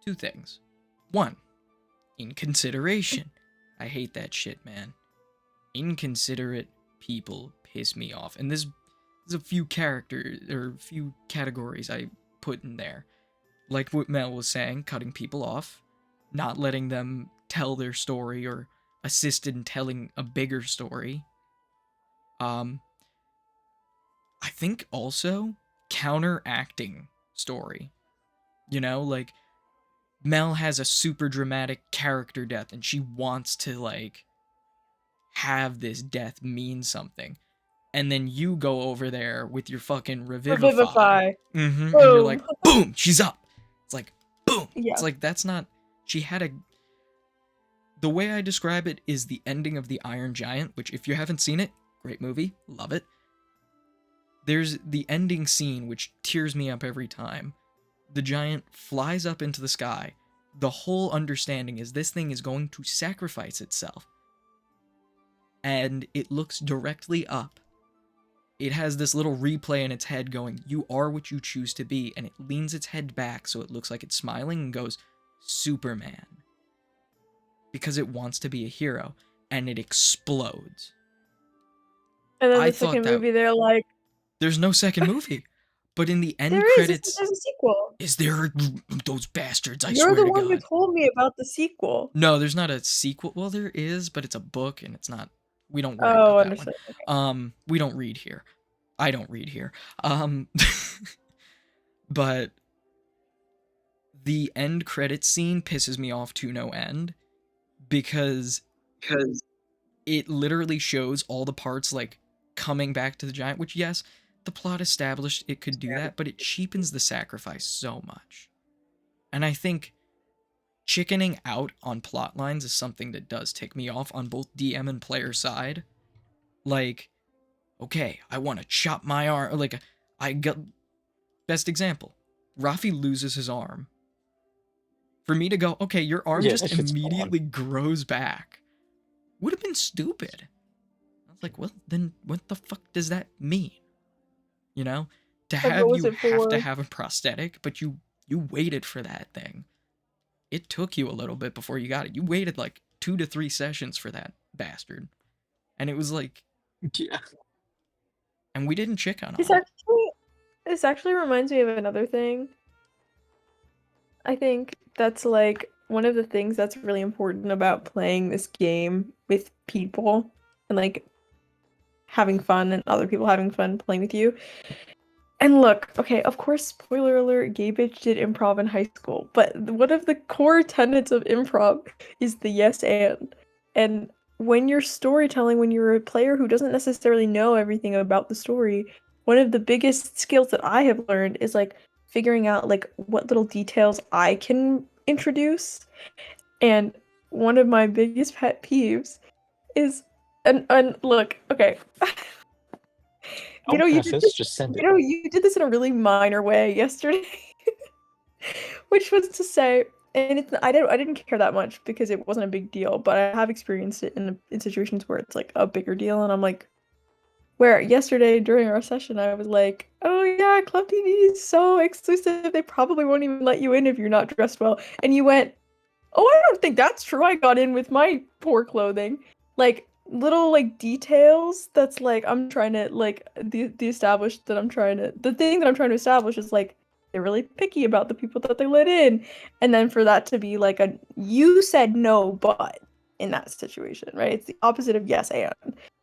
two things. One, inconsideration. I hate that shit, man. Inconsiderate people piss me off. And there's a few characters or few categories I put in there. Like what Mel was saying, cutting people off, not letting them tell their story or assist in telling a bigger story. I think also counteracting story. You know, like Mel has a super dramatic character death and she wants to like have this death mean something. And then you go over there with your fucking revivify. Revivify. And you're like, Boom. boom, she's up. It's like, boom. Yeah. It's like, that's not. She had a. The way I describe it is the ending of The Iron Giant, which, if you haven't seen it, great movie, love it. There's the ending scene, which tears me up every time. The giant flies up into the sky. The whole understanding is this thing is going to sacrifice itself. And it looks directly up. It has this little replay in its head going, you are what you choose to be, and it leans its head back so it looks like it's smiling and goes, Superman. Because it wants to be a hero, and it explodes. And then I the second thought that movie, they're like, there's no second movie. But in the end there is. credits, There's a sequel. is there those bastards? I You're swear the to one who God. told me about the sequel. No, there's not a sequel. Well, there is, but it's a book, and it's not. We don't worry Oh, about that one. understood. Okay. We don't read here. I don't read here. But the end credits scene pisses me off to no end because it literally shows all the parts like coming back to the giant, which yes, the plot established it could do that, but it cheapens the sacrifice so much. And I think chickening out on plot lines is something that does tick me off on both DM and player side. Like, okay, I want to chop my arm. Like, I got best example. Rafi loses his arm. For me to go, okay, your arm Yeah, just that shit's immediately grows back, would have been stupid. I was like, well, then what the fuck does that mean? You know, to Like, have what was you it have to for? have a prosthetic, but you waited for that thing. It took you a little bit before you got it. You waited like 2 to 3 sessions for that bastard, and it was like, Yeah. and we didn't chicken This on it. actually reminds me of another thing. I think that's like one of the things that's really important about playing this game with people and like having fun and other people having fun playing with you. And look, okay, of course, spoiler alert, gay bitch did improv in high school, but one of the core tenets of improv is the yes and. And when you're storytelling, when you're a player who doesn't necessarily know everything about the story, one of the biggest skills that I have learned is like figuring out like what little details I can introduce. And one of my biggest pet peeves is and look, okay. Don't You pass did this, this. just send it. You did this in a really minor way yesterday, which was to say, and I didn't care that much because it wasn't a big deal, but I have experienced it in situations where it's like a bigger deal, and I'm like, where yesterday during our session, I was like, oh yeah, Club TV is so exclusive, they probably won't even let you in if you're not dressed well, and you went, oh, I don't think that's true. I got in with my poor clothing. Like little like details that's like I'm trying to like the established that I'm trying to the thing that I'm trying to establish is like they're really picky about the people that they let in. And then for that to be like a you said no but in that situation, right? It's the opposite of yes and.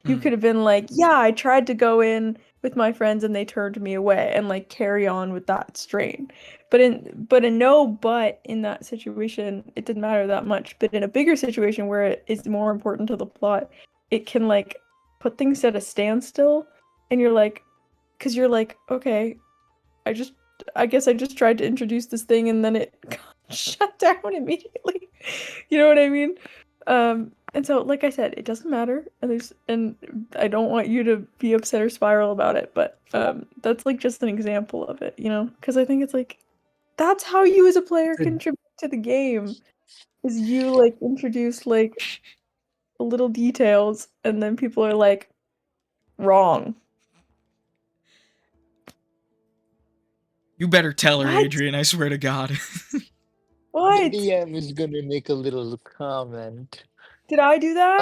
You could have been like, yeah, I tried to go in with my friends and they turned me away and like carry on with that strain. But a no but in that situation, it didn't matter that much. But in a bigger situation where it is more important to the plot, it can like put things at a standstill and you're like because you're like, okay, I guess I just tried to introduce this thing and then it got shut down immediately. You know what I mean? And so like I said, it doesn't matter. And I don't want you to be upset or spiral about it, but that's like just an example of it, you know? Because I think it's like that's how you as a player contribute to the game. Is you like introduce like little details and then people are like wrong. You better tell her, What? Adrian, I swear to God. The What? DM is gonna make a little comment. Did I do that?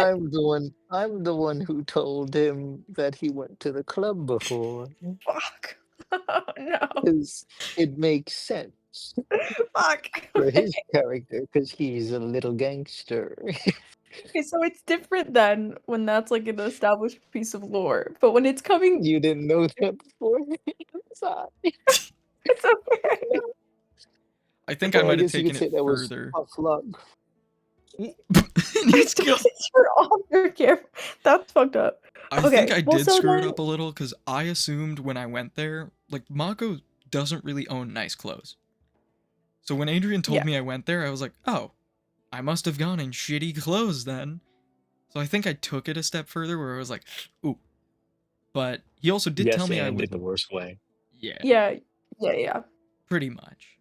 I'm the one who told him that he went to the club before. Fuck. Oh, no. Because it makes sense Fuck. for his character, because he's a little gangster. Okay, so it's different then when that's like an established piece of lore, but when it's coming, You didn't know that before? Sorry. it's okay. I think I Well, I might have guess you taken could say it that was further. tough luck. Let's go. You're off your camera. That's fucked up. I Okay, think I well, did so screw it then, up a little because I assumed when I went there, like, Mako doesn't really own nice clothes. So when Adrian told yeah, me I went there, I was like, oh, I must have gone in shitty clothes then. So I think I took it a step further where I was like, ooh. But he also did tell Yes, me I and in would, the worst way. yeah, yeah, yeah. pretty much.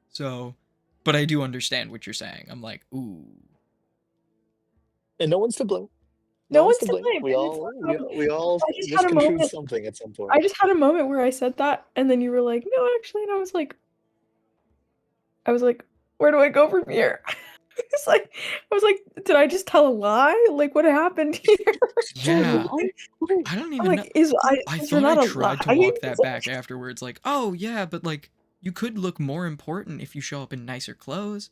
So, but I do understand what you're saying. I'm like, ooh. And no one's to blame. No No one's one's to to blame. blame, We and it's all we also, all, we all I just had a misconstrued moment. something at some I point. just had a moment where I said that, and then you were like, "No, actually," and I was like, "Where do I go from here?" I was like, "Did I just tell a lie? Like, what happened here?" Yeah. Why? I don't I'm even know. like, I is there thought I not a tried to lie? walk that back afterwards. Like, oh, yeah, but like, you could look more important if you show up in nicer clothes.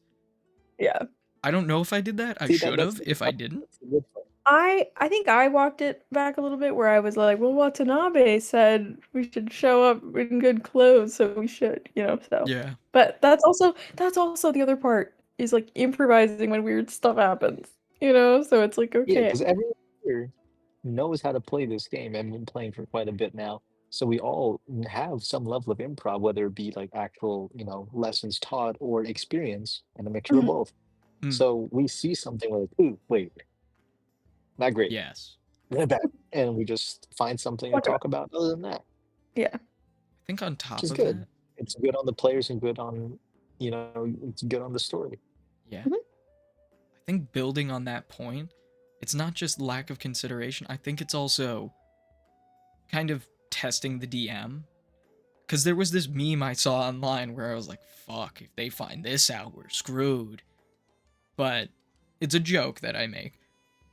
Yeah. I don't know if I did that. I See that should that's have if I didn't. a good point. I think I walked it back a little bit where I was like, well, Watanabe said we should show up in good clothes, so we should, so. Yeah. But that's also the other part is like improvising when weird stuff happens, so it's like, Yeah, okay. because everyone here knows how to play this game and been playing for quite a bit now. So we all have some level of improv, whether it be like actual, lessons taught or experience, and a mixture of Mhm. both. Mm, So we see something, we're like, ooh, wait, not great. yes. Run it back. And we just find something to Talk about talk about other than that, yeah. I think on which top is of good. that, It's good on the players and good on, it's good on the story. yeah. Mhm. I think building on that point, it's not just lack of consideration. I think it's also kind of testing the DM. Because there was this meme I saw online where I was like, fuck, if they find this out, we're screwed. But it's a joke that I make.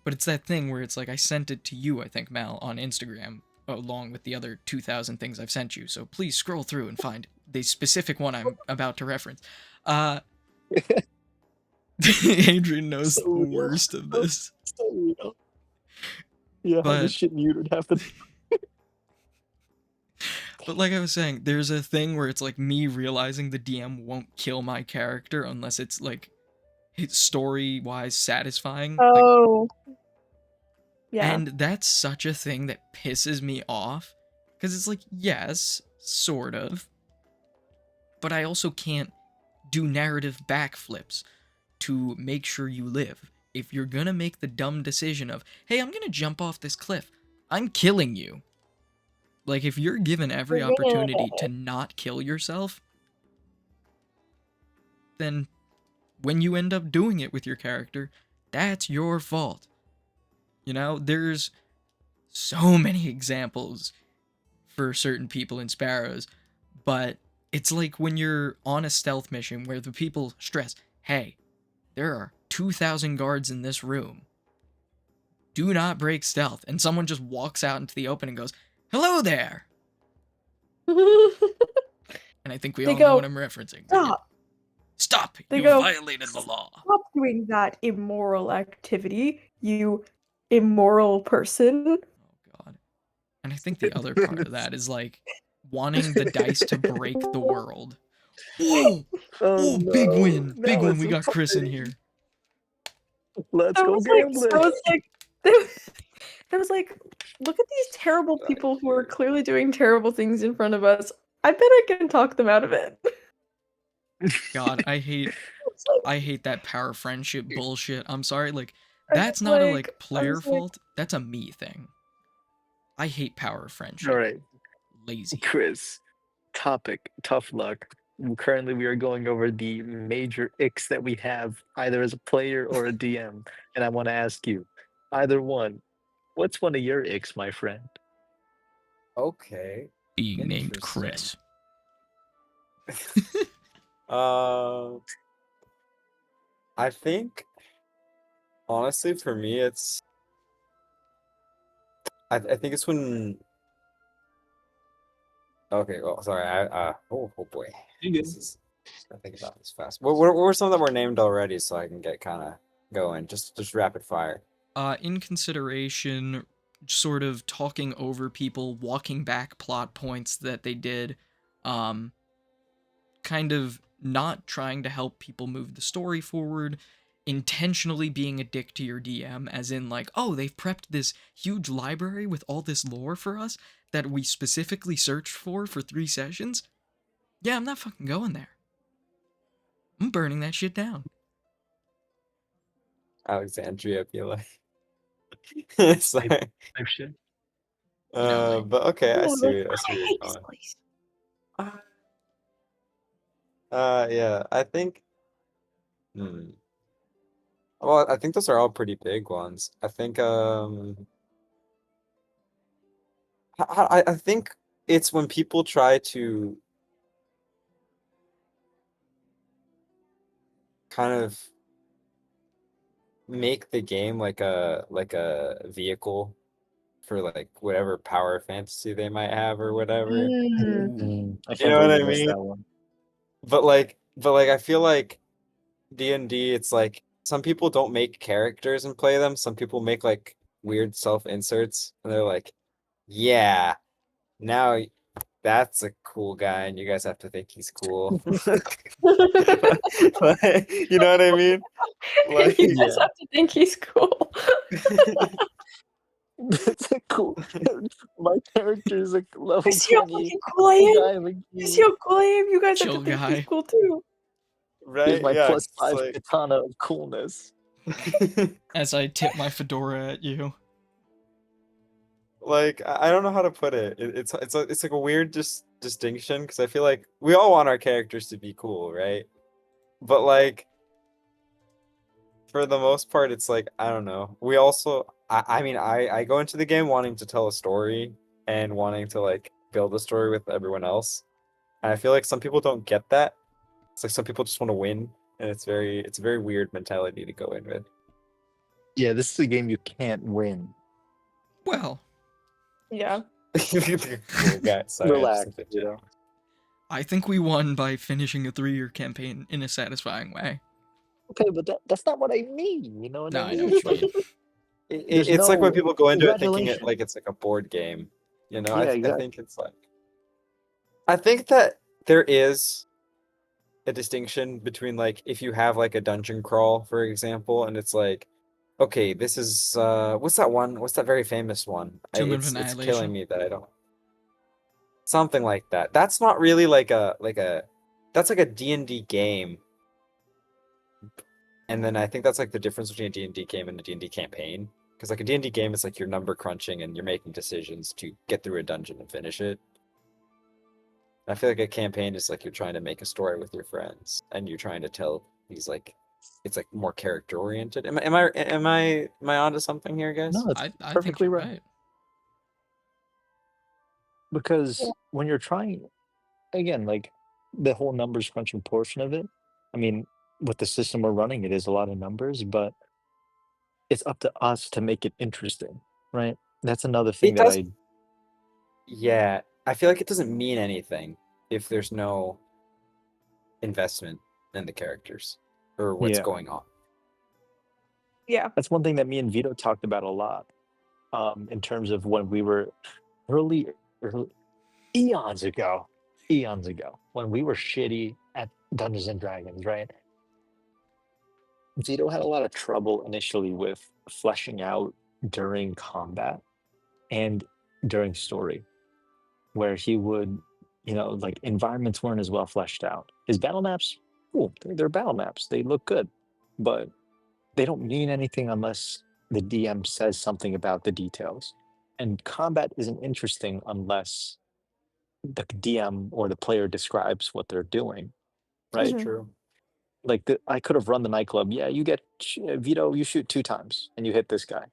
But it's that thing where it's like I sent it to you, I think, Mal, on Instagram, along with the other 2,000 things I've sent you. So please scroll through and find the specific one I'm about to reference. Uh, Adrian knows So the real. worst of this. So real. Yeah, I have this But shit muted half the But like I was saying, there's a thing where it's like me realizing the DM won't kill my character unless it's like story wise satisfying. Like, Oh, yeah. and that's such a thing that pisses me off because it's like, yes, sort of, but I also can't do narrative backflips to make sure you live. If you're gonna make the dumb decision of, hey, I'm gonna jump off this cliff, I'm killing you. Like, if you're given every You're gonna opportunity to not kill yourself, then when you end up doing it with your character, that's your fault. There's so many examples for certain people in Sparrows, but it's like when you're on a stealth mission where the people stress, hey, there are 2,000 guards in this room. Do not break stealth. And someone just walks out into the open and goes, hello there. And I think we They all know what go, I'm referencing. Yeah. stop. Stop! They You go, violated the law. stop doing that immoral activity, you immoral person. Oh, God. And I think the other part of that is like wanting the dice to break the world. Oh, Oh oh, big no! win, big Now win. it's We a got Chris in party. here. Let's I go was like, gambling. they, I was like, look at these terrible people who are clearly doing terrible things in front of us. I bet I can talk them out of it. God, I hate that power friendship bullshit. I'm sorry, like that's not a like I player was like, fault. That's a me thing. I hate power All friendship. right, Lazy. Chris. Topic: tough luck. Currently, we are going over the major icks that we have, either as a player or a DM, and I want to ask you, either one. What's one of your icks, my friend? Okay, Being named interesting. Chris. Uh, I think honestly for me it's I think it's when okay, well sorry, oh boy. You This good? is I think about this fast. What were some that were named already so I can get kind of going? Just rapid fire. In consideration, sort of talking over people, walking back plot points that they did, um, kind of not trying to help people move the story forward, intentionally being a dick to your DM, as in, like, oh, they've prepped this huge library with all this lore for us that we specifically searched for 3 sessions. Yeah, I'm not fucking going there. I'm burning that shit down. Alexandria, I feel like. Type, Sorry. type shit. You know, like, But okay, I Oh, see like, I see I where you're hate this going. place. Yeah, I think hmm. Well, I think those are all pretty big ones. I think I think it's when people try to kind of make the game like a vehicle for like whatever power fantasy they might have or whatever. I You can't know what believe I I missed mean? that one. But like I feel like D&D it's like some people don't make characters and play them. Some people make like weird self-inserts and they're like, "Yeah, now that's a cool guy and you guys have to think he's cool." Like, you know what I mean? Like You guys Yeah. have to think he's cool. That's a cool. My character is a You level see how 20 fucking cool I am? guy like You see you. how cool I am? You guys have to chill think he's guy. cool too. Here's right? my Yeah, plus it's 5 like katana of coolness. As I tip my fedora at you. like I don't know how to put it. It's like a weird distinction because I feel like we all want our characters to be cool, right? But like for the most part, it's like I don't know. We also I mean I go into the game wanting to tell a story and wanting to like build a story with everyone else. And I feel like some people don't get that. It's like some people just want to win, and it's a very weird mentality to go in with. Yeah, this is a game you can't win. Well, Yeah. Cool guy. Sorry, I just Relax, think that you know. I think we won by finishing a 3-year campaign in a satisfying way. Okay, but that's not what I mean. You know what No, I I know mean? what you Like, mean. there's It's like when no people go into it thinking it congratulations. like it's like a board game. You know, Yeah, I exactly. think it's like I think that there is a distinction between like if you have like a dungeon crawl, for example, and it's like, okay, this is what's that one? What's that very famous one? Tomb of It's killing Annihilation. me that I don't something like that. That's not really like a that's like a D&D game. And then I think that's like the difference between a D&D game and a D&D campaign. Because like a D&D game is like you're number crunching and you're making decisions to get through a dungeon and finish it. I feel like a campaign is like you're trying to make a story with your friends and you're trying to tell these like it's like more character oriented. Am I onto something here, No, guys? it's I think perfectly you're right. right. Yeah. Because when you're trying, again, like the whole numbers crunching portion of it, I mean, with the system we're running, it is a lot of numbers, but it's up to us to make it interesting, right? That's another thing It that does. I, Yeah, I feel like it doesn't mean anything if there's no investment in the characters or what's yeah, going on. Yeah. that's one thing that me and Vito talked about a lot, in terms of when we were early, early eons ago, when we were shitty at Dungeons and Dragons, right? Vito had a lot of trouble initially with fleshing out during combat and during story, where he would, like environments weren't as well fleshed out. His battle maps, cool, they're battle maps, they look good, but they don't mean anything unless the DM says something about the details. And combat isn't interesting unless the DM or the player describes what they're doing, It's right? Mhm. true. Like I could have run the nightclub. Yeah, you get Vito. You shoot 2 times and you hit this guy.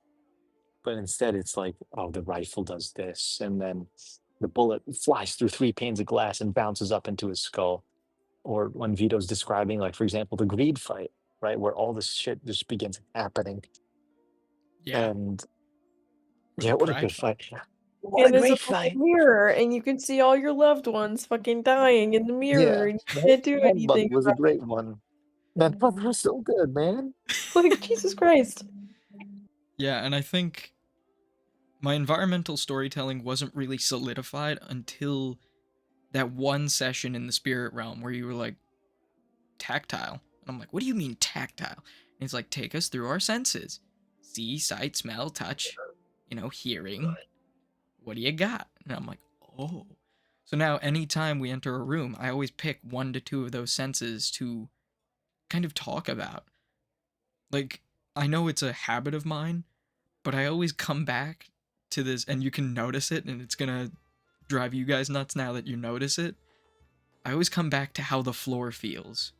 But instead, it's like, oh, the rifle does this, and then the bullet flies through 3 panes of glass and bounces up into his skull. or when Vito's describing, like, for example, the greed fight, right, where all this shit just begins happening. Yeah. And Or yeah, the what a pride good fight. fight. What a And there's a great fucking fight. mirror, and you can see all your loved ones fucking dying in the mirror, Yeah, and you the can't do headbutt anything was a about great one. That one was so good, man. it. Like, Jesus Christ. Yeah, and I think my environmental storytelling wasn't really solidified until that one session in the spirit realm where you were like, tactile. And I'm like, what do you mean tactile? And he's like, take us through our senses: see, sight, smell, touch, hearing. What do you got? And I'm like, oh. So now anytime we enter a room, I always pick 1 to 2 of those senses to kind of talk about. Like, I know it's a habit of mine, but I always come back to this, and you can notice it, and it's gonna drive you guys nuts now that you notice it. I always come back to how the floor feels.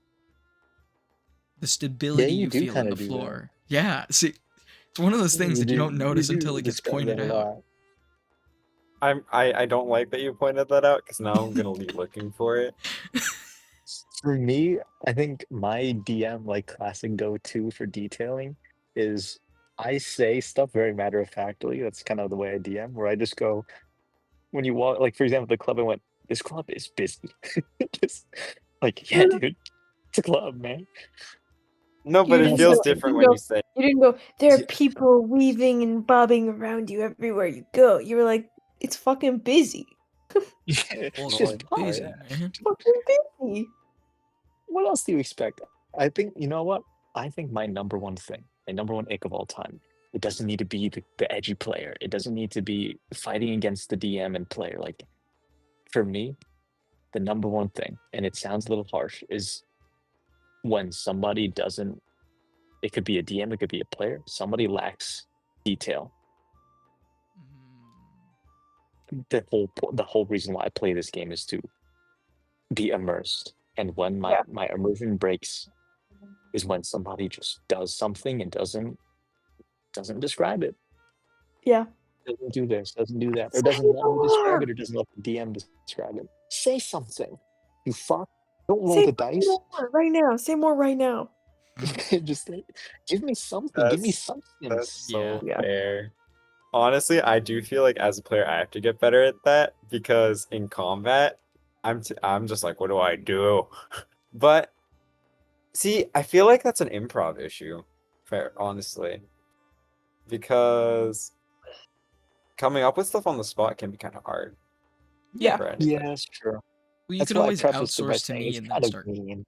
The Yeah, stability you you do feel in kind the of do that. floor. Yeah, see, it's one of those things You that you do don't you notice until do it gets describe that pointed a out. lot. I don't like that you pointed that out because now I'm gonna be looking for it. For me, I think my DM like classic go-to for detailing is I say stuff very matter of factly. That's kind of the way I DM, where I just go when you walk, like for example, the club I went, this club is busy. Just like, yeah, dude, it's a club, man. No, You but it didn't Also, feels go, I you different didn't when go, you say, you didn't go, there are yeah, people weaving and bobbing around you everywhere you go. You were like, it's fucking busy. yeah, Well, it's it's just annoying. bar, busy, yeah. man. Fucking busy. What else do you expect? I think, you know what? I think my number one thing, my number one ick of all time, it doesn't need to be the edgy player. It doesn't need to be fighting against the DM and player. Like, for me, the number one thing, and it sounds a little harsh, is when somebody doesn't, it could be a DM, it could be a player, somebody lacks detail. The whole reason why I play this game is to be immersed. And when my, Yeah. my immersion breaks is when somebody just does something and doesn't describe it. Yeah. Doesn't do this, doesn't do that, or Say doesn't let me describe more. it, or doesn't let the DM describe it. Say something. You fuck. Don't roll Say the dice. more right now. Say more right now. Just give me something. Give me that's substance. Yeah. so Yeah. fair. Honestly, I do feel like as a player, I have to get better at that because in combat, I'm just like, what do I do? But see, I feel like that's an improv issue, fair, honestly, because coming up with stuff on the spot can be kind of hard Yeah. Yeah. for anything. Yeah, that's true. Well, you That's could why I always prefaced it by outsource to saying me it's and then kind of start. mean.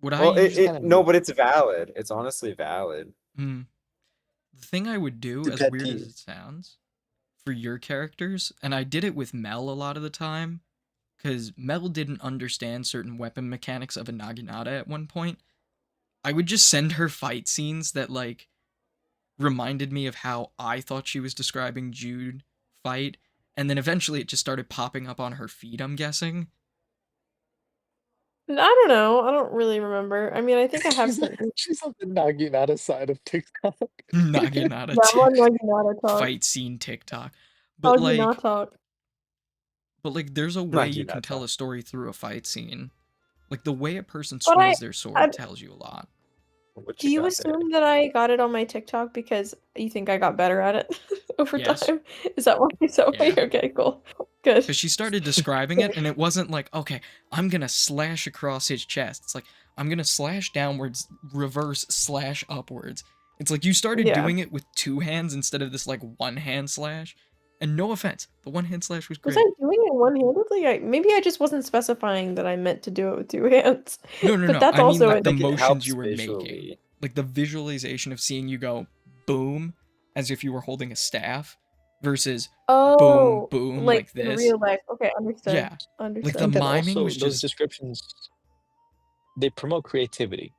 What I Well, It's usually. kind of no, mean. but it's valid. It's honestly valid. Mm, the thing I would It's do, a as pet weird as peeve. it sounds, for your characters, and I did it with Mel a lot of the time, because Mel didn't understand certain weapon mechanics of a Naginata at one point. I would just send her fight scenes that, like, reminded me of how I thought she was describing Jude fight, and then eventually it just started popping up on her feed, I'm guessing. I don't know. I don't really remember. I mean, I think I have She's certain. she's on the Naginata side of TikTok. Naginata Yeah, I'm on Naginata talk. fight scene TikTok. But Naginata like talk. there's a way you can tell Naginata. a story through a fight scene. Like the way a person But swings their I sword tells you a lot. What do you you got there? assume that I got it on my TikTok because you think I got better at it over Yes. time? Is that why? Yeah. Okay, cool. Good. Because she started describing it, and it wasn't like, okay, I'm gonna slash across his chest. It's like, I'm gonna slash downwards, reverse slash upwards. It's like you started Yeah. doing it with 2 hands instead of this like 1 hand slash. And no offense, the 1 hand slash was Was I great. doing it one-handedly? Maybe I just wasn't specifying that I meant to do it with 2 hands. No, no, But no. that's I mean also I like an the think it motions you helps were making. visually. Like the visualization of seeing you go boom as if you were holding a staff versus boom, Oh, boom like like in this. real life. Okay, understood. Yeah. I Like the think Understood. that miming also was those just descriptions, they promote creativity.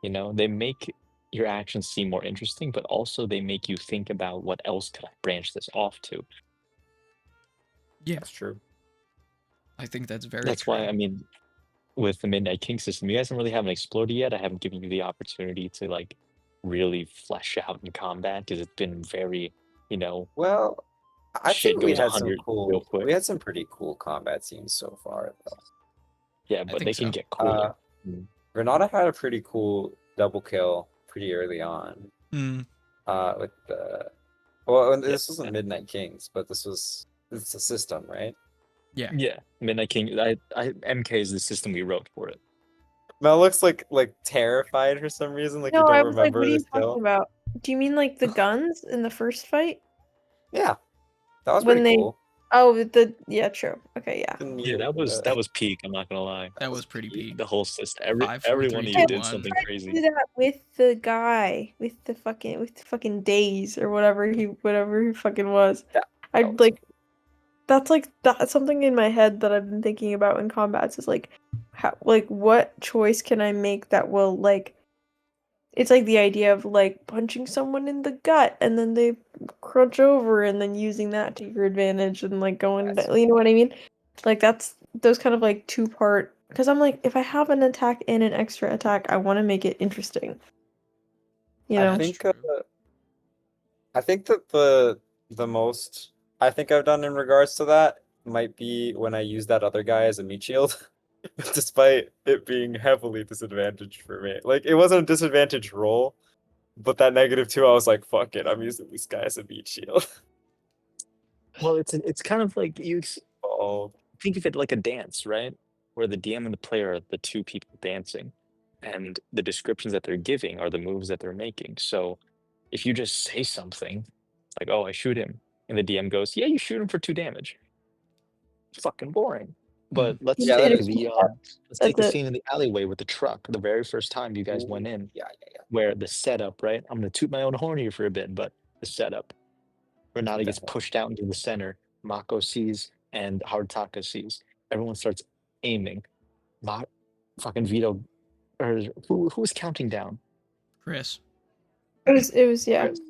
You know, they make your actions seem more interesting, but also they make you think about what else could I branch this off to. yeah, That's true. I think that's very That's why, true. I mean, with the Midnight King system, you guys really haven't explored it yet. I haven't given you the opportunity to like really flesh out in combat because it's been very, you know, Well, I'd say shit goes we had 100 real quick. some pretty cool combat scenes so far, though. Yeah, I but think they can so. get cooler. Mm. Renata had a pretty cool double kill pretty early on. Mm, With the well, and Yeah. this wasn't Midnight Kings, but it's a system, right? yeah. Yeah, Midnight King. MK is the system we wrote for it. Mel looks like terrified for some reason, like you No, don't I was like, what remember are the you talking kill. about? Do you mean like the guns in the first fight? Yeah, that was When pretty they cool. Oh, yeah, true. Okay, yeah. Didn't Yeah, need that was peak. I'm not gonna lie. That was was pretty peak. peak. The whole system. 5, 4, Every 3, one of 2, you I did 1. something tried to crazy. do that with the guy, with the fucking days or whatever he fucking was. Yeah, I that was like that's something in my head that I've been thinking about in combats is like how like what choice can I make that will like it's like the idea of like punching someone in the gut and then they crunch over and then using that to your advantage and like going Yes. you know what I mean? Like that's those kind of like two-part because I'm like if I have an attack and an extra attack, I want to make it interesting. You I know? That's think true. I think that the most I think I've done in regards to that might be when I use that other guy as a meat shield, despite it being heavily disadvantaged for me. Like it wasn't a disadvantaged roll, but that -2, I was like, fuck it, I'm using this guy as a meat shield. Well, it's kind of like Oh, think of it like a dance, right? Where the DM and the player are the two people dancing, and the descriptions that they're giving are the moves that they're making. So if you just say something like, "Oh, I shoot him," and the DM goes, "Yeah, you shoot him for 2 damage," it's fucking boring. But Mm. let's You yeah, should that take have is the let's take that's the it. scene in the alleyway with the truck, the very first time you guys cool. went in, Yeah, where the setup, right? I'm gonna toot my own horn here for a bit, but the setup. Renata gets definitely. pushed out into the center. Mako sees and Haritaka sees. Everyone starts aiming. Ma- Fucking Vito, or who was counting down? Chris. It was yeah. Chris.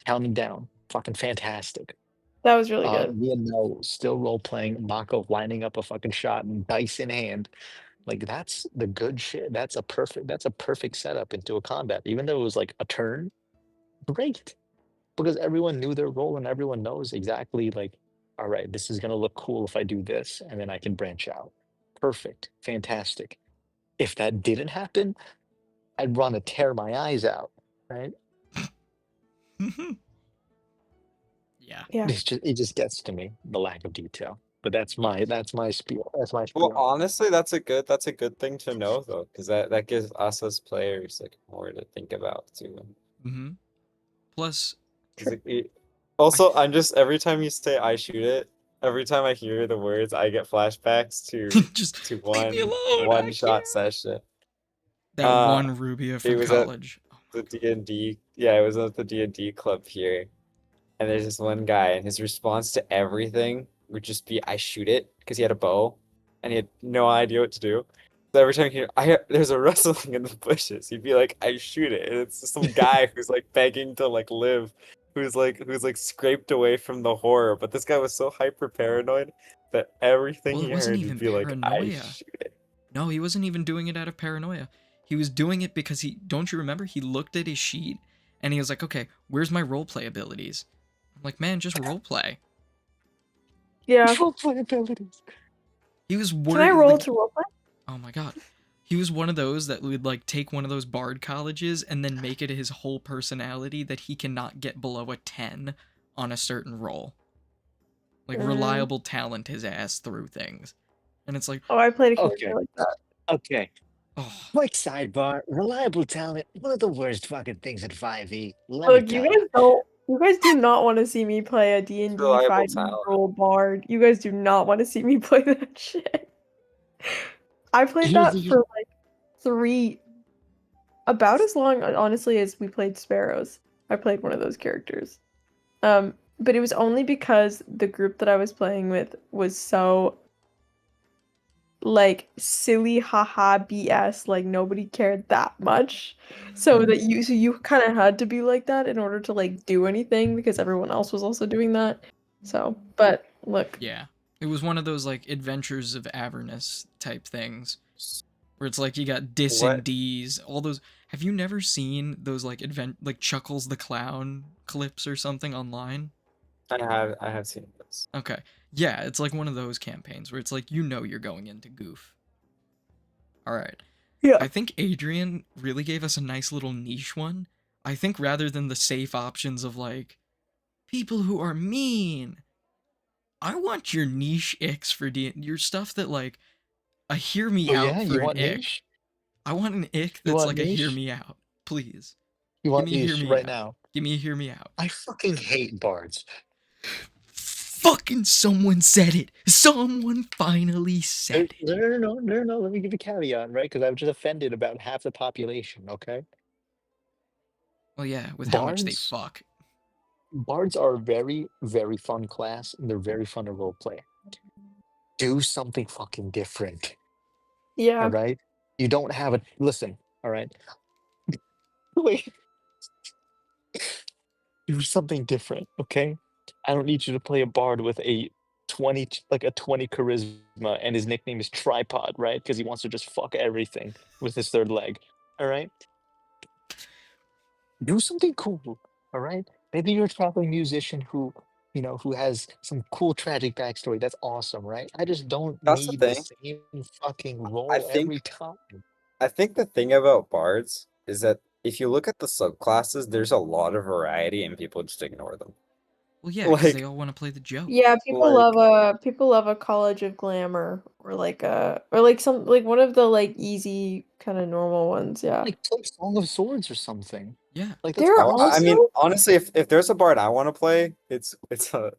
Counting down. Fucking fantastic. That was really good. Me and Mel still role playing. Mako lining up a fucking shot and dice in hand. Like that's the good shit. That's a perfect setup into a combat. Even though it was like a turn, great. Because everyone knew their role and everyone knows exactly like, all right, this is gonna look cool if I do this, and then I can branch out. Perfect, fantastic. If that didn't happen, I'd want to tear my eyes out. Right? Yeah. Yeah. It just gets to me the lack of detail. But Yes. that's my spiel. That's my Well, spiel. honestly, that's a good thing to know though, because that gives us as players like more to think about too. Mm-hmm. Plus, 'Cause I also, I'm just every time you say I shoot it, every time I hear the words, I get flashbacks just to leave me alone. one I can't. shot session. That Uh, one Rubia it from was at college. Oh the my god. D&D. Yeah, it was at the D&D club here. And there's this one guy, and his response to everything would just be, "I shoot it," because he had a bow, and he had no idea what to do. So every time there's a rustling in the bushes, he'd be like, "I shoot it," and it's just some guy who's like begging to like live, who's like scraped away from the horror. But this guy was so hyper paranoid that everything Well, it he wasn't heard, he'd even be like, "I paranoia. shoot it." No, he wasn't even doing it out of paranoia. He was doing it because don't you remember? He looked at his sheet and he was like, okay, where's my roleplay abilities? I'm like, man, just roleplay. Yeah. Roleplay abilities. He was Can I worried, roll like, to roleplay? oh my god. He was one of those that would, like, take one of those bard colleges and then make it his whole personality that he cannot get below a 10 on a certain roll. Like, reliable talent his ass through things. And it's like, Oh, I played a Okay. character like that. Okay. oh, Quick sidebar. Reliable talent. One of the worst fucking things in 5e. Let me Look, tell you. you guys do not want to see me play a D&D Reliable 5 talent. roll bard. You guys do not want to see me play that shit. I played Here's that the for like about as long honestly as we played Sparrows. I played one of those characters. But it was only because the group that I was playing with was so like silly haha BS, like nobody cared that much. So you kind of had to be like that in order to like do anything because everyone else was also doing that. So, but look, yeah. It was one of those, like, Adventures of Avernus type things. Where it's like you got Dis and What D's, all those. Have you never seen those, like, like Chuckles the Clown clips or something online? I have seen this. Okay. Yeah, it's like one of those campaigns where it's like you know you're going into goof. All right. Yeah. I think Adrian really gave us a nice little niche one. I think rather than the safe options of like people who are mean, I want your niche icks for your stuff that like a hear me Oh yeah, out you for an want ick. niche? I want an ick You that's want like a hear niche? me out, please. You Give want me a hear niche me right out. now? Give me a hear me out. I fucking hate bards. Fucking someone said it. Someone finally said it. No. Let me give a caveat, right? Because I was just offended about half the population. Okay, Well, yeah, with how much they bards. fuck. Bards are a very, very fun class, and they're very fun to role play. Do something fucking different. All Yeah. right. You don't have a listen. All right. Wait. Do something different. Okay. I don't need you to play a bard with a 20 charisma, and his nickname is Tripod, right? Because he wants to just fuck everything with his third leg. All right. Do something cool. All right. Maybe you're a traveling musician who has some cool tragic backstory. That's awesome, right? I just don't That's the need the thing. same fucking I role every think time. I think the thing about bards is that if you look at the subclasses, there's a lot of variety and people just ignore them. Well, yeah, because they Like all want to play the joke. Yeah, like people love a College of Glamour or like a or like some like one of the like easy kind of normal ones, yeah. Like play Song of Swords or something. Yeah. Like that's There are I awesome. mean, also honestly, if there's a bard I want to play, it's a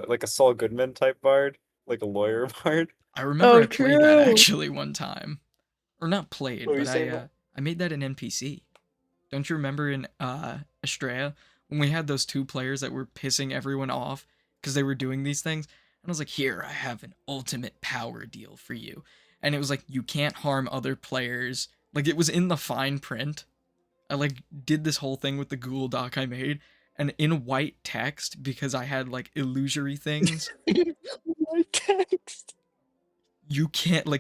like a Saul Goodman type bard, like a lawyer bard. I remember Oh, I played that true. actually one time. Or not What played, were you but saying, Matt? I made that an NPC. Don't you remember in Estrella when we had those two players that were pissing everyone off because they were doing these things? And I was like, "Here, I have an ultimate power deal for you." And it was like you can't harm other players. Like it was in the fine print. I like did this whole thing with the Google Doc I made and in white text because I had like illusory things. My text. You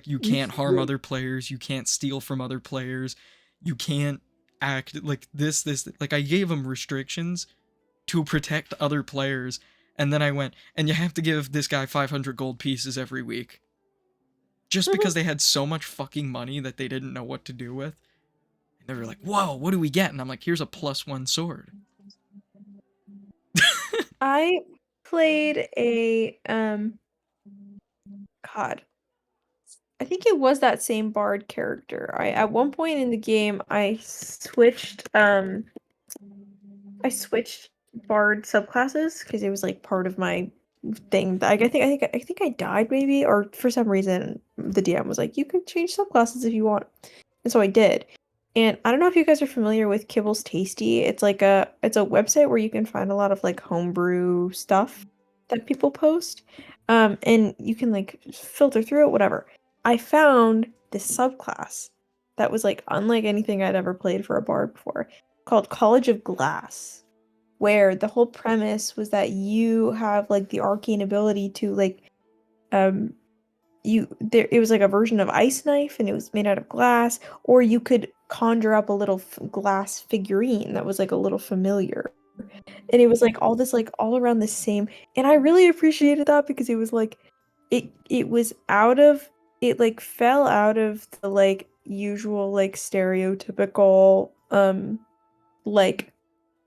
You can't harm wait. other players, you can't steal from other players, you can't act like this like I gave them restrictions to protect other players, and then I went and you have to give this guy 500 gold pieces every week just because they had so much fucking money that they didn't know what to do with. And they were like, "Whoa, what do we get?" And I'm like, "Here's a +1 sword." I played a God. I think it was that same bard character. I at one point in the game I switched bard subclasses because it was like part of my thing. I think I died maybe, or for some reason the DM was like, you can change subclasses if you want, and so I did. And I don't know if you guys are familiar with Kibbles Tasty. It's a website where you can find a lot of like homebrew stuff that people post, and you can like filter through it, whatever. I found this subclass that was like unlike anything I'd ever played for a bard before, called College of Glass, where the whole premise was that you have like the arcane ability to like um it was like a version of ice knife and it was made out of glass, or you could conjure up a little glass figurine that was like a little familiar, and it was like all this like all around the same, and I really appreciated that because it was like it was out of it like fell out of the like usual like stereotypical like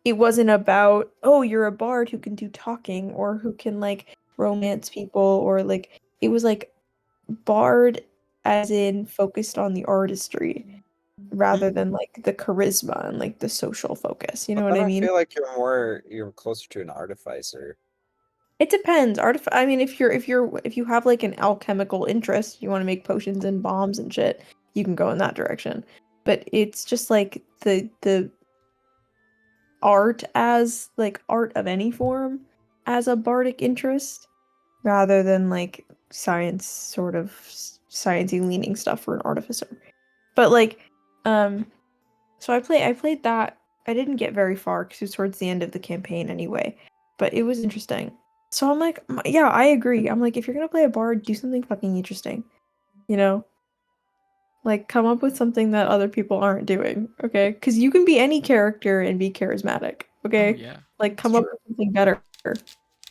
it wasn't about, oh, you're a bard who can do talking or who can like romance people, or like it was like bard as in focused on the artistry rather than like the charisma and like the social focus. You know But what then I I mean? feel like you're closer to an artificer. It depends. I mean, if you have like an alchemical interest, you want to make potions and bombs and shit, you can go in that direction. But it's just like the art as like art of any form as a bardic interest rather than like science sort of sciencey leaning stuff for an artificer. But like um so I played that. I didn't get very far because it was towards the end of the campaign anyway, but it was interesting. So I'm like, yeah, I agree. I'm like, if you're gonna play a bard, do something fucking interesting, you know? Like, come up with something that other people aren't doing, okay? Because you can be any character and be charismatic, Oh okay? yeah, Like, it's come up true. with something better,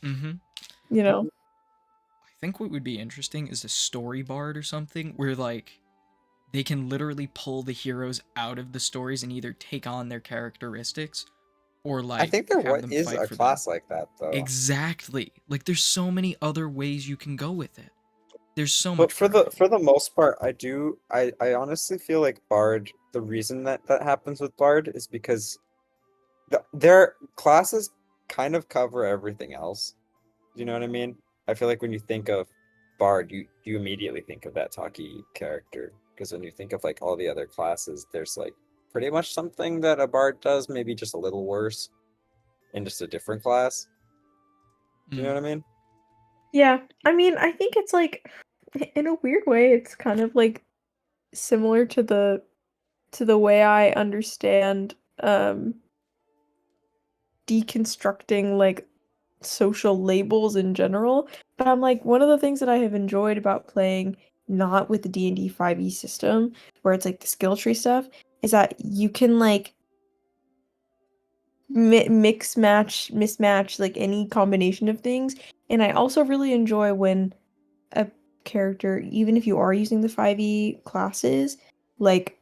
Mm-hmm. you know? I think what would be interesting is a story bard or something where like they can literally pull the heroes out of the stories and either take on their characteristics or I like think there have them is fight a for them. class like that though. Exactly. Like there's so many other ways you can go with it. There's so But much variety. for the most part, I honestly feel like Bard. The reason that happens with Bard is because their classes kind of cover everything else. You know what I mean? I feel like when you think of Bard, you immediately think of that Taki character. Because when you think of like all the other classes, there's like pretty much something that a Bard does, maybe just a little worse in just a different class. Do you know Mm. what I mean? Yeah, I mean, I think it's like, in a weird way, it's kind of like similar to the way I understand deconstructing like social labels in general. But I'm like, one of the things that I have enjoyed about playing not with the D&D 5e system, where it's like the skill tree stuff, is that you can like mix match mismatch like any combination of things. And I also really enjoy when a character, even if you are using the 5e classes, like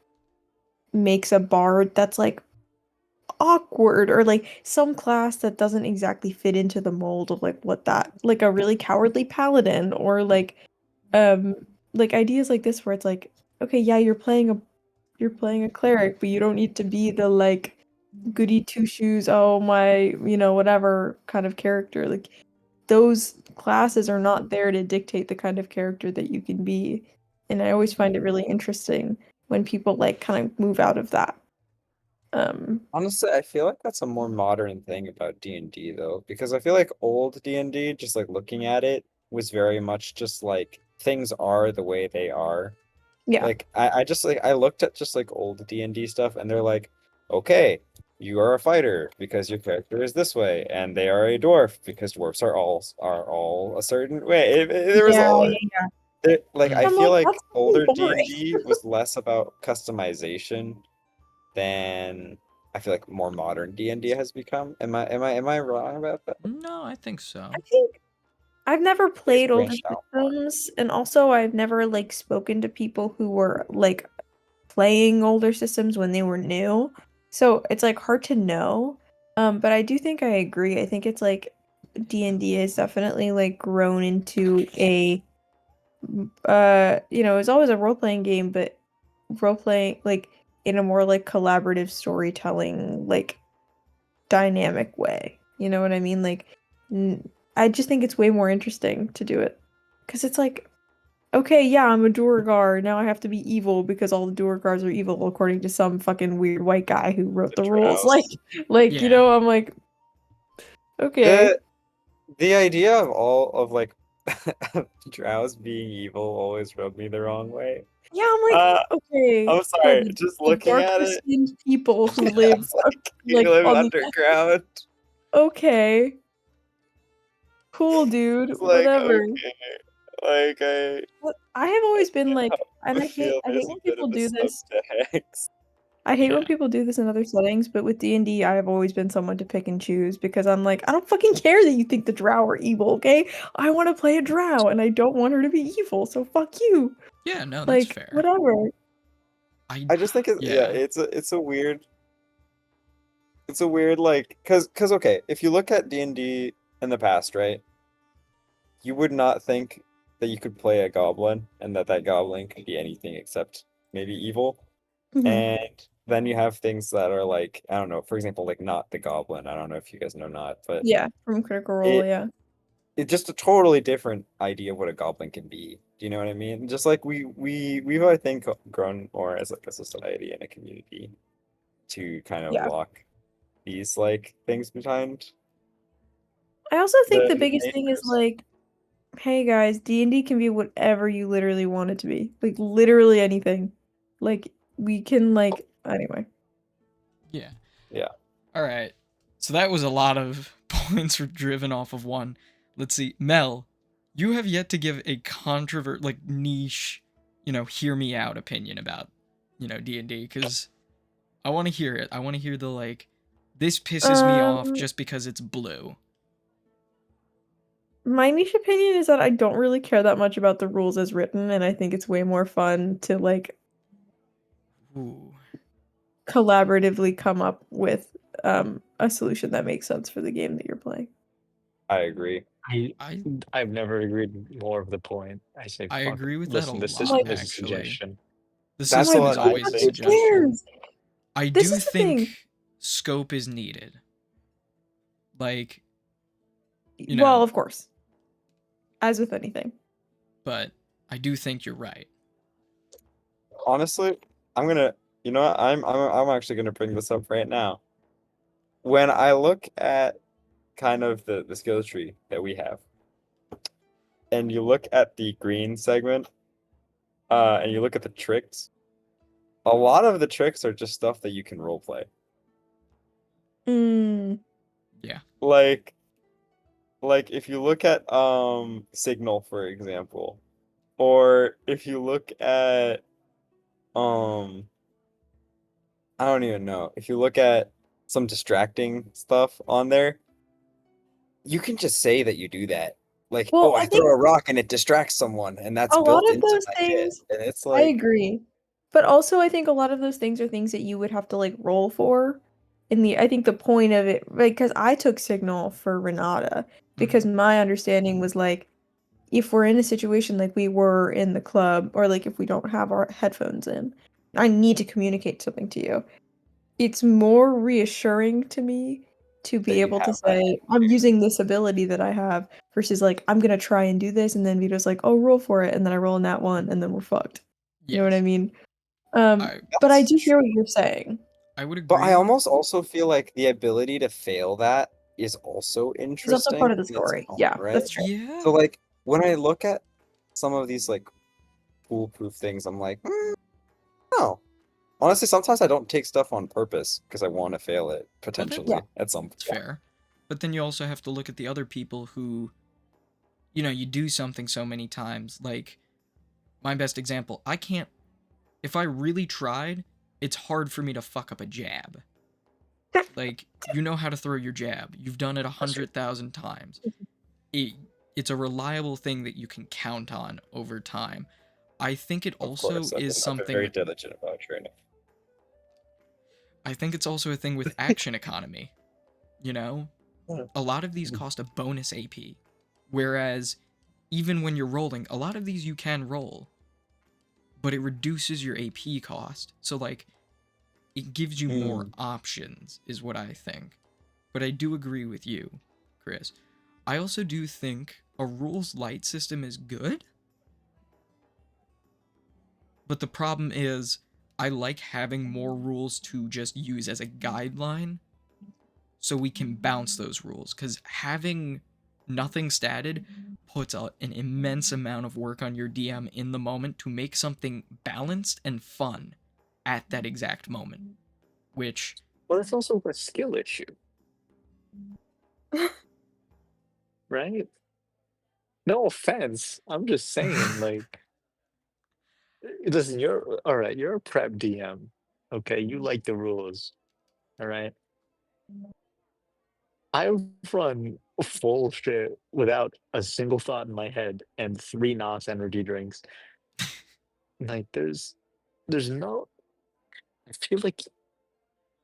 makes a bard that's like awkward, or like some class that doesn't exactly fit into the mold of like what that, like a really cowardly paladin, or um like ideas like this where it's like, okay, yeah, you're playing a cleric, but you don't need to be the like goody two shoes, oh my, whatever kind of character. Like those classes are not there to dictate the kind of character that you can be. And I always find it really interesting when people like kind of move out of that. Honestly, I feel like that's a more modern thing about D&D though, because I feel like old D&D, just like looking at it, was very much just like things are the way they are. Yeah. Like I just like I looked at just like old D&D stuff and they're like, okay, you are a fighter because your character is this way, and they are a dwarf because dwarfs are all a certain way. There was Yeah, all yeah. like I Mm. I'm feel like, like that's really older boring. D&D was less about customization than I feel like more modern D&D has become. Am I wrong about that? No, I think I so. think I've never It's played older branched out more. systems, and also I've never like spoken to people who were like playing older systems when they were new. So it's like hard to know. But I do think I agree. I think it's like D&D has definitely like grown into a it's always a role-playing game, but role-playing like in a more like collaborative storytelling like dynamic way. You know what I mean? Like I just think it's way more interesting to do it. Cuz it's like, okay, yeah, I'm a Duergar. Now I have to be evil because all the Duergars are evil according to some fucking weird white guy who wrote The the rules. Like drows. like, Yeah. I'm like, okay. The the idea of all of like drows being evil always rubbed me the wrong way. Yeah, I'm like, Uh okay, I'm yeah, sorry, just the looking at darker it, skinned people who live it's like you like live on the underground. okay, cool, dude, It's like whatever. okay, like But I have always been can't like, help and but feel I hate there's a when bit people of a do this. subtext. I hate when Yeah. people do this in other settings, but with D&D, I have always been someone to pick and choose because I'm like, I don't fucking care that you think the drow are evil, okay? I want to play a drow and I don't want her to be evil, so fuck you. Yeah, no, that's Like, fair. whatever. I I just think yeah, yeah. it's a weird like cuz okay, if you look at D&D in the past, right? You would not think that you could play a goblin and that goblin could be anything except maybe evil. Mhm. And then you have things that are like, I don't know, for example, like not the goblin. I don't know if you guys know not, but Yeah, from Critical Role, it yeah. it's just a totally different idea of what a goblin can be. Do you know what I mean? Just like we've I think grown more as like a society and a community to kind of Yeah. lock these like things behind I also think the the biggest thing is makers. like, hey guys, D&D can be whatever you literally want it to be. Like literally anything. Like we can like anyway. Yeah. Yeah. All right. So that was a lot of points driven off of one. Let's see. Mel, you have yet to give a like niche, hear me out opinion about, D&D cuz I want to hear it. I want to hear the like this pisses me off Um just because it's blue. My niche opinion is that I don't really care that much about the rules as written, and I think it's way more fun to like Ooh. collaboratively come up with a solution that makes sense for the game that you're playing. I agree. I I've never agreed more of the point. I say, I fuck. agree with that a Listen, the lot, system Like, is a actually. suggestion. The That's system my what is I God, always a who think. suggestion. cares? I This do is the thing. think scope is needed. Like, you Well, know, of course, as with anything. but I do think you're right. Honestly, I'm gonna. You know what? I'm actually gonna bring this up right now. When I look at kind of the skill tree that we have, and you look at the green segment, and you look at the tricks, a lot of the tricks are just stuff that you can roleplay. Mm. Yeah. Like if you look at Signal, for example, or if you look at um I don't even know. If you look at some distracting stuff on there, you can just say that you do that. Like, Well, oh, I I throw think a rock and it distracts someone, and that's a lot built of into those my shit. things, And it's I like, agree. But also, I think a lot of those things are things that you would have to like roll for. I think the point of it, like, because I took Signal for Renata, because my understanding was like, if we're in a situation like we were in the club, or like if we don't have our headphones in, I need to communicate something to you. It's more reassuring to me to that be you able to have that. say, I'm using this ability that I have, versus like, I'm gonna try and do this, and then Vito's like, oh, roll for it, and then I roll in that one, and then we're fucked. You know what I Yes. mean? I But I That's do hear true. what you're saying. I would But I agree. almost also feel like the ability to fail that is also It's also part interesting of the in its story. own Yeah, right. that's true. Yeah. So like when I look at some of these like foolproof things, I'm like, no. Honestly, sometimes I don't take stuff on purpose because I want to fail it Well, that's Yeah. potentially at some point. fair. But then you also have to look at the other people who, you do something so many times. Like, my best example, I can't, if I really tried, it's hard for me to fuck up a jab. Like, you know how to throw your jab. You've done it 100,000 times. It, it's a reliable thing that you can count on over time. I think it Of also course, is I've been something very with, diligent about training. I think it's also a thing with action economy. You know? Yeah. A lot of these cost a bonus AP. Whereas, even when you're rolling, a lot of these you can roll, but it reduces your AP cost. So, like, it gives you more options, is what I think. But I do agree with you, Chris. I also do think a rules light system is good, but the problem is I like having more rules to just use as a guideline so we can bounce those rules, because having nothing statted puts an immense amount of work on your DM in the moment to make something balanced and fun at that exact moment, which Well, it's also a skill issue, right? No offense. I'm just saying, like, listen, you're all right. You're a prep DM. Okay, you like the rules. All right. I've run full shit without a single thought in my head and 3 NOS energy drinks. Like, there's no. I feel like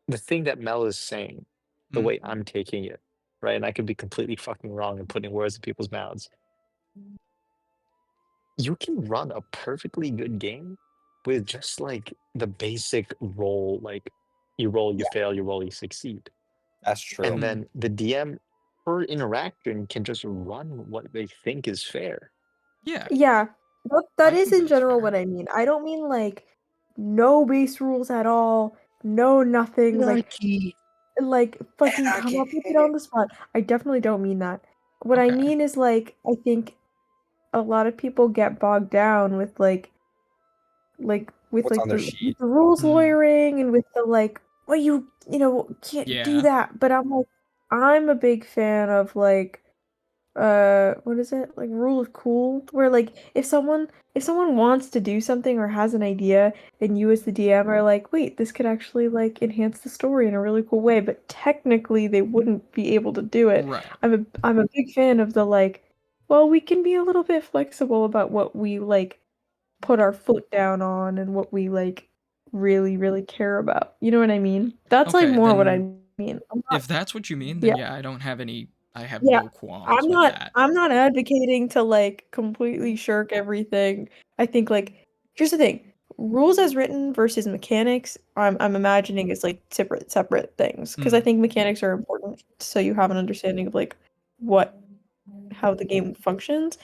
the thing that Mel is saying, the mm, way I'm taking it, right? And I could be completely fucking wrong and putting words in people's mouths. You can run a perfectly good game with just like the basic roll, like you roll, you Yeah, fail, you roll, you succeed. that's true. And mm, then the DM per interaction can just run what they think is fair. yeah, Yeah, that I is think in that's general fair. what I mean. I don't mean like no base rules at all, no nothing, Lucky. like fucking come up with it Anarchy. on the spot. I definitely don't mean that. What I Okay. mean is like I think a lot of people get bogged down with with What's like on their with sheet? the rules Mm, lawyering and with the like, well you can't do yeah, that. But I'm a big fan of like what is it, like rule of cool, where like if someone wants to do something or has an idea, and you as the DM are like, wait, this could actually like enhance the story in a really cool way, but technically they wouldn't be able to do it. right. I'm a big fan of the like, well, we can be a little bit flexible about what we like put our foot down on, and really, really care about. You know what I mean? That's like Okay, more what I then mean. if that's what you mean, then Yeah. yeah, I have Yeah. no qualms with that. I'm not advocating to like completely shirk everything. I think like here's the thing. Rules as written versus mechanics, I'm imagining is like separate things. Because I think mechanics are important so you have an understanding of like how the game functions.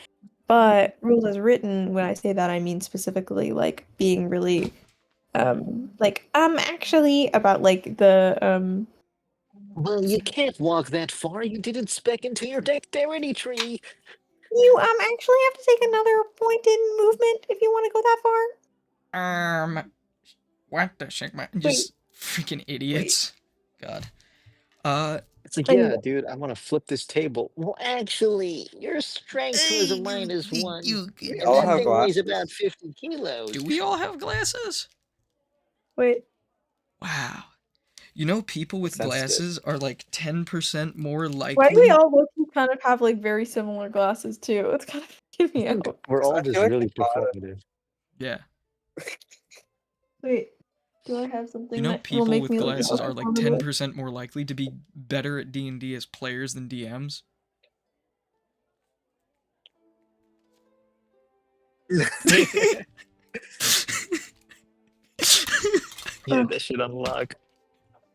But rules as written, when I say that I mean specifically like being really actually about like the Well, you can't walk that far. You didn't spec into your dexterity tree. you actually have to take another point in movement if you want to go that far. What the Sigma? Wait, Just freaking idiots. God. It's like, anyway. yeah, dude, I want to flip this table. Well, actually, your strength was a -1, We and all that have thing weighs glasses. about 50 kilos. Do we all have glasses? Wait. Wow. You know, people with Sensitive. glasses are like 10% more Why do we likely. all look kind of have like very similar glasses too? It's kind of freaking me out. We're all I just feel like really a lot of- performative. Yeah. Wait, do I have something You know, that will people make with me look glasses more are like performative? 10% more likely to be better at D&D as players than DMs. Yeah, that should unlock.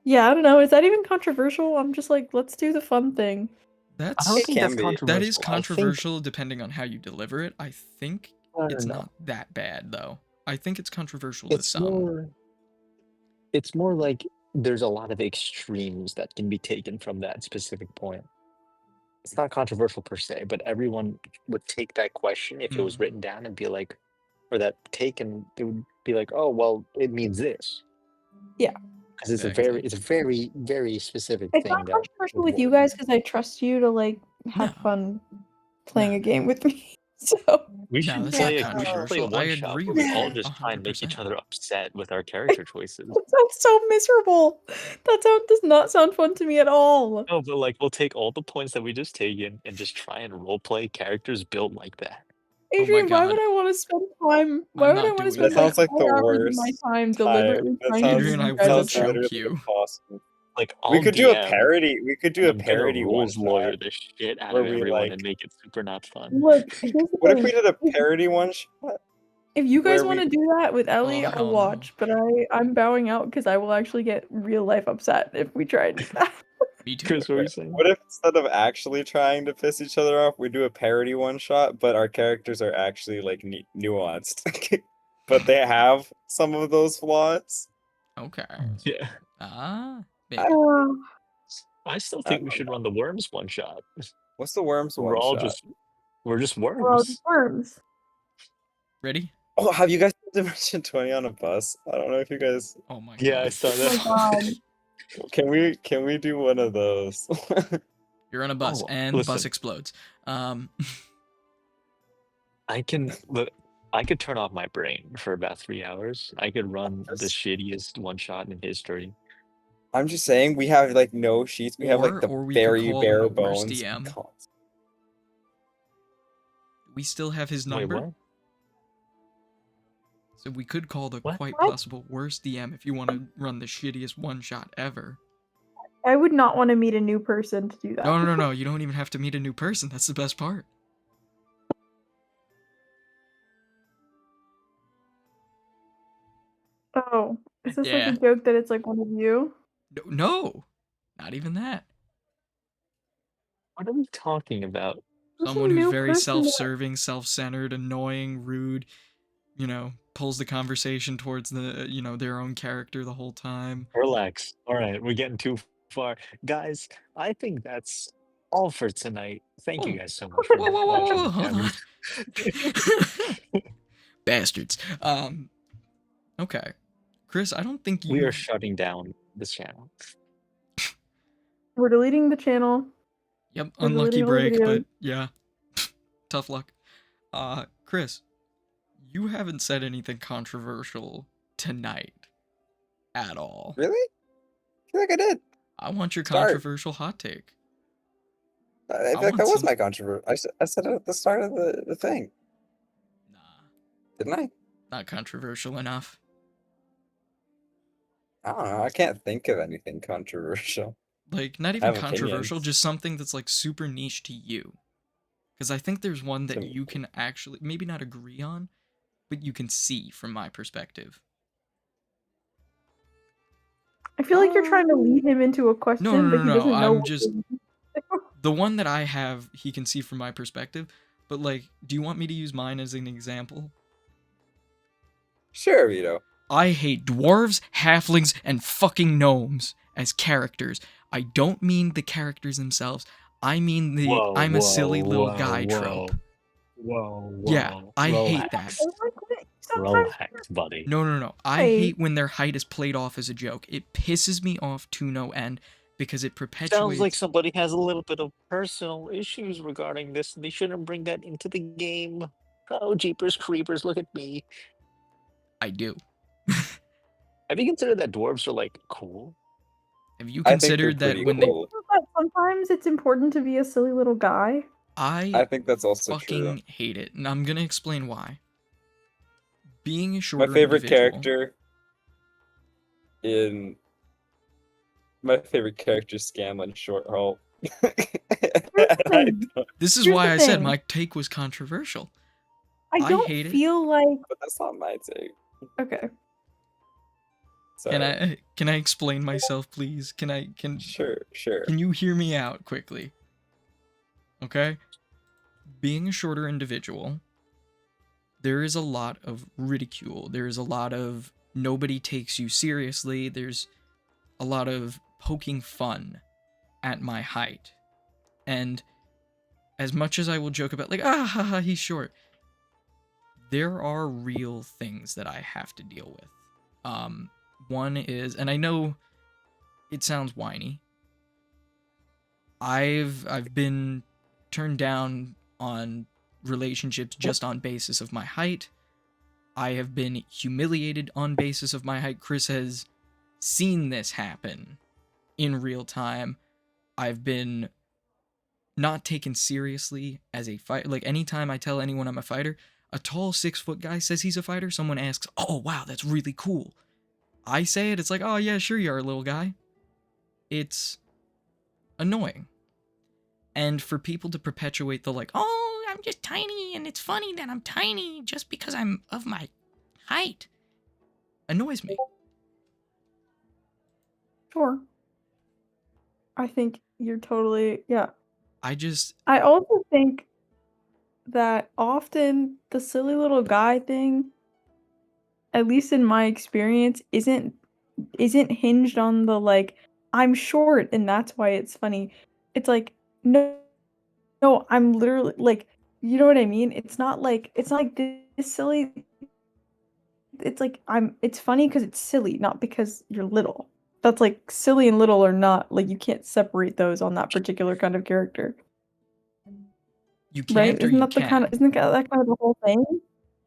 Yeah, I don't know. Is that even controversial? I'm just like, let's do the fun thing. I That's don't It think can that's be. controversial. that is I think controversial depending on how you deliver it. I think I it's don't know. not that bad though. I think it's controversial to It's some. more. It's more like there's a lot of extremes that can be taken from that specific point. It's not controversial per se, but everyone would take that question if it was written down and be like, or that take, and they would be like, oh, well, it means this. Yeah. Because it's Exactly. it's a very, very specific It's thing not that controversial would with you work. guys because I trust you to like have No. fun playing No. a game with me. So We No, should that's play not we should play a controversial. I one shot agree where we with all you just try and make each 100%. other upset with our character choices. that sounds so miserable. That does not sound fun to me at all. No, but like we'll take all the points that we just taken and just try and roleplay characters built like that. Oh my Adrian, why would god. I want to spend time? Why I'm would I not want to doing spend That like sounds like the 4 hours of my worst time time. deliberately That trying to Adrian, give I you guys will a choke best? you. Impossible. Like We I'll could do a DM parody. We could do and a I'm gonna parody one rules lawyer shot the shit out where of we everyone like. and make it super not fun. Look, here's the What if thing. we did a parody one shot? If you guys where want we- to do that with Ellie, Oh, I'll hell no. watch. But I'm bowing out because I will actually get real life upset if we try and do that. Me too. Chris, what were you saying? What if instead of actually trying to piss each other off, we do a parody one shot, but our characters are actually like nuanced, but they have some of those flaws? Okay. Yeah. Maybe. I still I think we don't should know. run the worms one shot. What's the worms We're one all shot? just we're just We're all worms. just worms. Ready? Oh, have you guys seen Dimension 20 on a bus? I don't know if you guys Oh my Yeah, I god. saw Oh my that. god. can we do one of those? You're on a bus Oh, and the bus listen. explodes. I could turn off my brain for about 3 hours. I could run the shittiest one shot in history. I'm just saying we have like no sheets. We have like the or we could very call him bare the worst bones. DM. We still have his Wait, number. what? So we could call the What? quite What? possible worst DM if you want to run the shittiest one shot ever. I would not want to meet a new person to do that. No. You don't even have to meet a new person. That's the best part. Oh, is this Yeah. like a joke that it's like one of you? No, not even that. What are we talking about? Who's a Someone who's new very person that- self-serving, self-centered, annoying, rude, pulls the conversation towards their own character the whole time. Relax. All right, we're getting too far. Guys, I think that's all for tonight. Thank you Whoa. guys so much for Whoa, watching the hold Tavern. on. Bastards. Okay. Chris, I don't think We you are shutting down this channel. We're deleting the channel. Yep, We're unlucky deleting all the break, videos. but yeah. Tough luck. Chris, you haven't said anything controversial tonight at all. Really? I feel like I did. I want your Start. controversial hot take. I feel like want that was some- my controversy. I said it at the start of the thing, Nah, didn't I? not controversial enough. I don't know. I can't think of anything controversial. Like, not I even have controversial, opinions. just something that's like super niche to you. Because I think there's one To that me. you can actually maybe not agree on, but you can see from my perspective. I feel like you're trying to Um, lead him into a No, question, no, but no, he no. doesn't know I'm what just the one that I have. He can see from my perspective. But like, do you want me to use mine as an example? sure, Vito. I hate dwarves, halflings, and fucking gnomes as characters. I don't mean the characters themselves. I mean the Whoa, I'm a silly whoa, little whoa, guy trope. whoa, whoa, Yeah, whoa. I hate that. Relax. sometimes Relax, buddy. No, no, no. I why. hate when their height is played off as a joke. It pisses me off to no end because it Sounds like perpetuates. somebody has a little bit of personal issues regarding this. They shouldn't bring that into the game. Oh, jeepers creepers, look at me. I do. Have you considered that dwarves are like cool? Have you I think they're considered that pretty when they. cool. But sometimes it's important to be a silly little guy. I I think that's also true. fucking hate it, and I'm gonna explain why. Being a My shorter favorite individual. character in my favorite character is Scanlan Shorthalt. Here's the thing. This is Here's why the I said thing. my take was controversial. I I don't hate it. feel like But that's not my take. okay. Sorry. Can I explain myself, please? Sure. Can you hear me out quickly? Okay? Being a shorter individual, there is a lot of ridicule. There is a lot of nobody takes you seriously. There's a lot of poking fun at my height. And as much as I will joke about, like, ah, haha, he's short, there are real things that I have to deal with. One is, and I know it sounds whiny, I've been turned down on relationships just on basis of my height. I have been humiliated on basis of my height. Chris has seen this happen in real time. I've been not taken seriously as a fighter. Like, anytime I tell anyone I'm a fighter, a tall 6 foot guy says he's a fighter, someone asks, "Oh wow, that's really cool." I say it, it's like, "Oh yeah, sure you are, little guy." It's annoying. And for people to perpetuate the like, "Oh, I'm just tiny and it's funny that I'm tiny just because I'm of my height," annoys me. Sure. I think you're totally yeah. I I also think that often the silly little guy thing, at least in my experience, isn't hinged on the like I'm short and that's why it's funny. It's like no, no, I'm literally like you know what I mean? It's not like this silly. It's like it's funny because it's silly, not because you're little. That's like silly and little are not like you can't separate those on that particular kind of character. you Right? can't or you can. Isn't that kind of the whole thing?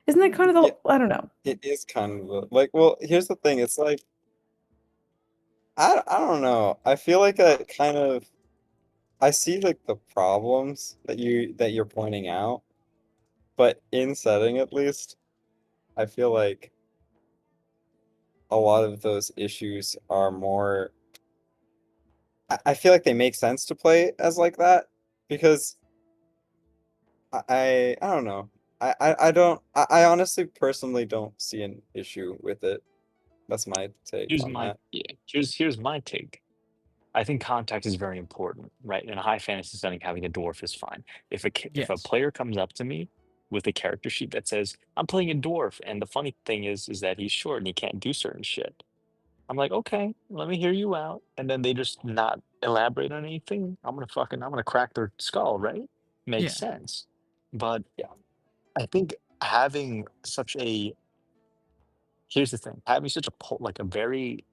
Isn't that kind of Yeah, the I don't know. it is kind of like, well, here's the thing. It's like I don't know. I feel like I kind of I see like the problems that you're pointing out, but in setting at least, I feel like a lot of those issues are more I feel like they make sense to play as like that because I don't know. I don't I honestly personally don't see an issue with it. That's my take Here's on my that. yeah. Here's my take. I think contact is very important, right? In a high fantasy setting, having a dwarf is fine. If a Yes. player comes up to me with a character sheet that says I'm playing a dwarf, and the funny thing is that he's short and he can't do certain shit, I'm like, okay, let me hear you out, and then they just not elaborate on anything. I'm gonna crack their skull, right? Makes Yeah. sense, but Yeah. I think having such a here's the thing, having such a like a very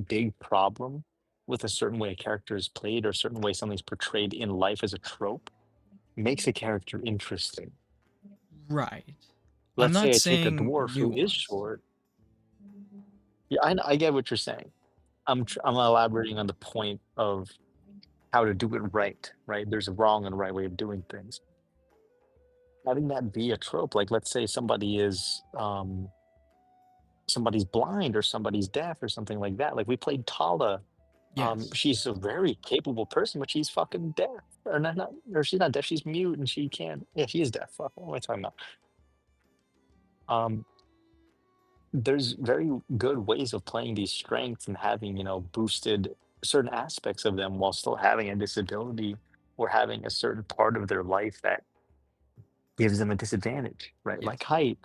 big problem with a certain way a character is played or a certain way something's portrayed in life as a trope makes a character interesting. Right. I'm Let's not say I take a saying dwarf who is nuance. short. Yeah, I get what you're saying. I'm elaborating on the point of how to do it right, right? There's a wrong and right way of doing things. Having that be a trope, like let's say somebody is somebody's blind or somebody's deaf or something like that. Like we played Tala. Yes. She's a very capable person, but she's fucking deaf. Or not, or she's not deaf, she's mute and she can't. Yeah, she is deaf. Fuck, what am I talking about? Um, there's very good ways of playing these strengths and having, boosted certain aspects of them while still having a disability or having a certain part of their life that gives them a disadvantage, right? Yes. Like height,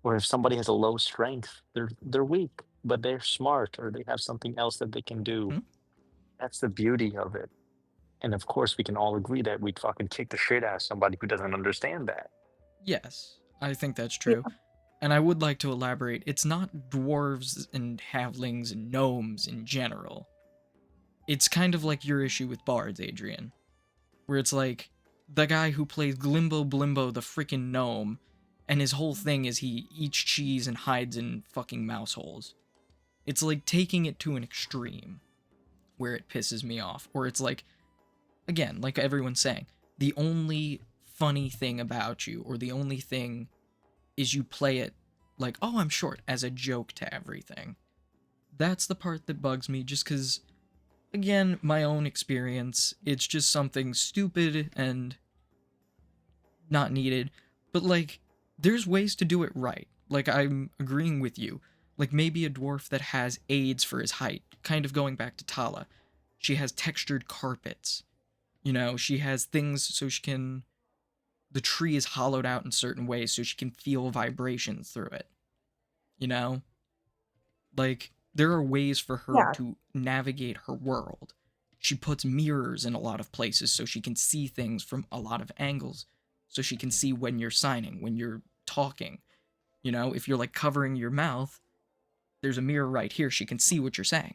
or if somebody has a low strength, they're weak, but they're smart or they have something else that they can do. Hmm? That's the beauty of it. And of course, we can all agree that we'd fucking kick the shit out of somebody who doesn't understand that. Yes. I think that's Yeah. true. And I would like to elaborate. It's not dwarves and halflings and gnomes in general. It's kind of like your issue with bards, Adrian, where it's like the guy who plays Glimbo Blimbo the freaking gnome, and his whole thing is he eats cheese and hides in fucking mouse holes. It's like taking it to an extreme where it pisses me off. Or it's like, again, like everyone's saying, the only funny thing about you, or the only thing is you play it like, oh, I'm short, as a joke to everything. That's the part that bugs me, just because, again, my own experience, it's just something stupid and not needed. But, like, there's ways to do it right. Like, I'm agreeing with you. Like, maybe a dwarf that has aids for his height, kind of going back to Tala. She has textured carpets. You know, she has things so she can. The tree is hollowed out in certain ways so she can feel vibrations through it. You know? Like, there are ways for her Yeah. to navigate her world. She puts mirrors in a lot of places so she can see things from a lot of angles. So she can see when you're signing, when you're talking. You know, if you're like covering your mouth, there's a mirror right here. She can see what you're saying.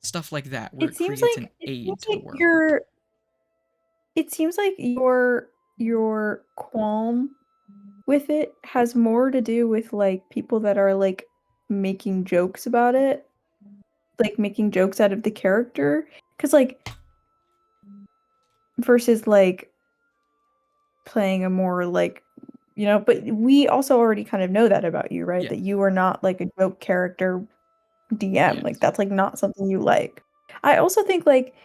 Stuff like that, where It it seems creates an like it aid seems to the like world. your it seems like your qualm with it has more to do with like people that are like making jokes about it, like making jokes out of the character, because like versus like playing a more like but we also already kind of know that about you, right? Yeah. That you are not like a joke character DM. Like Yes. that's like not something you like. I also think like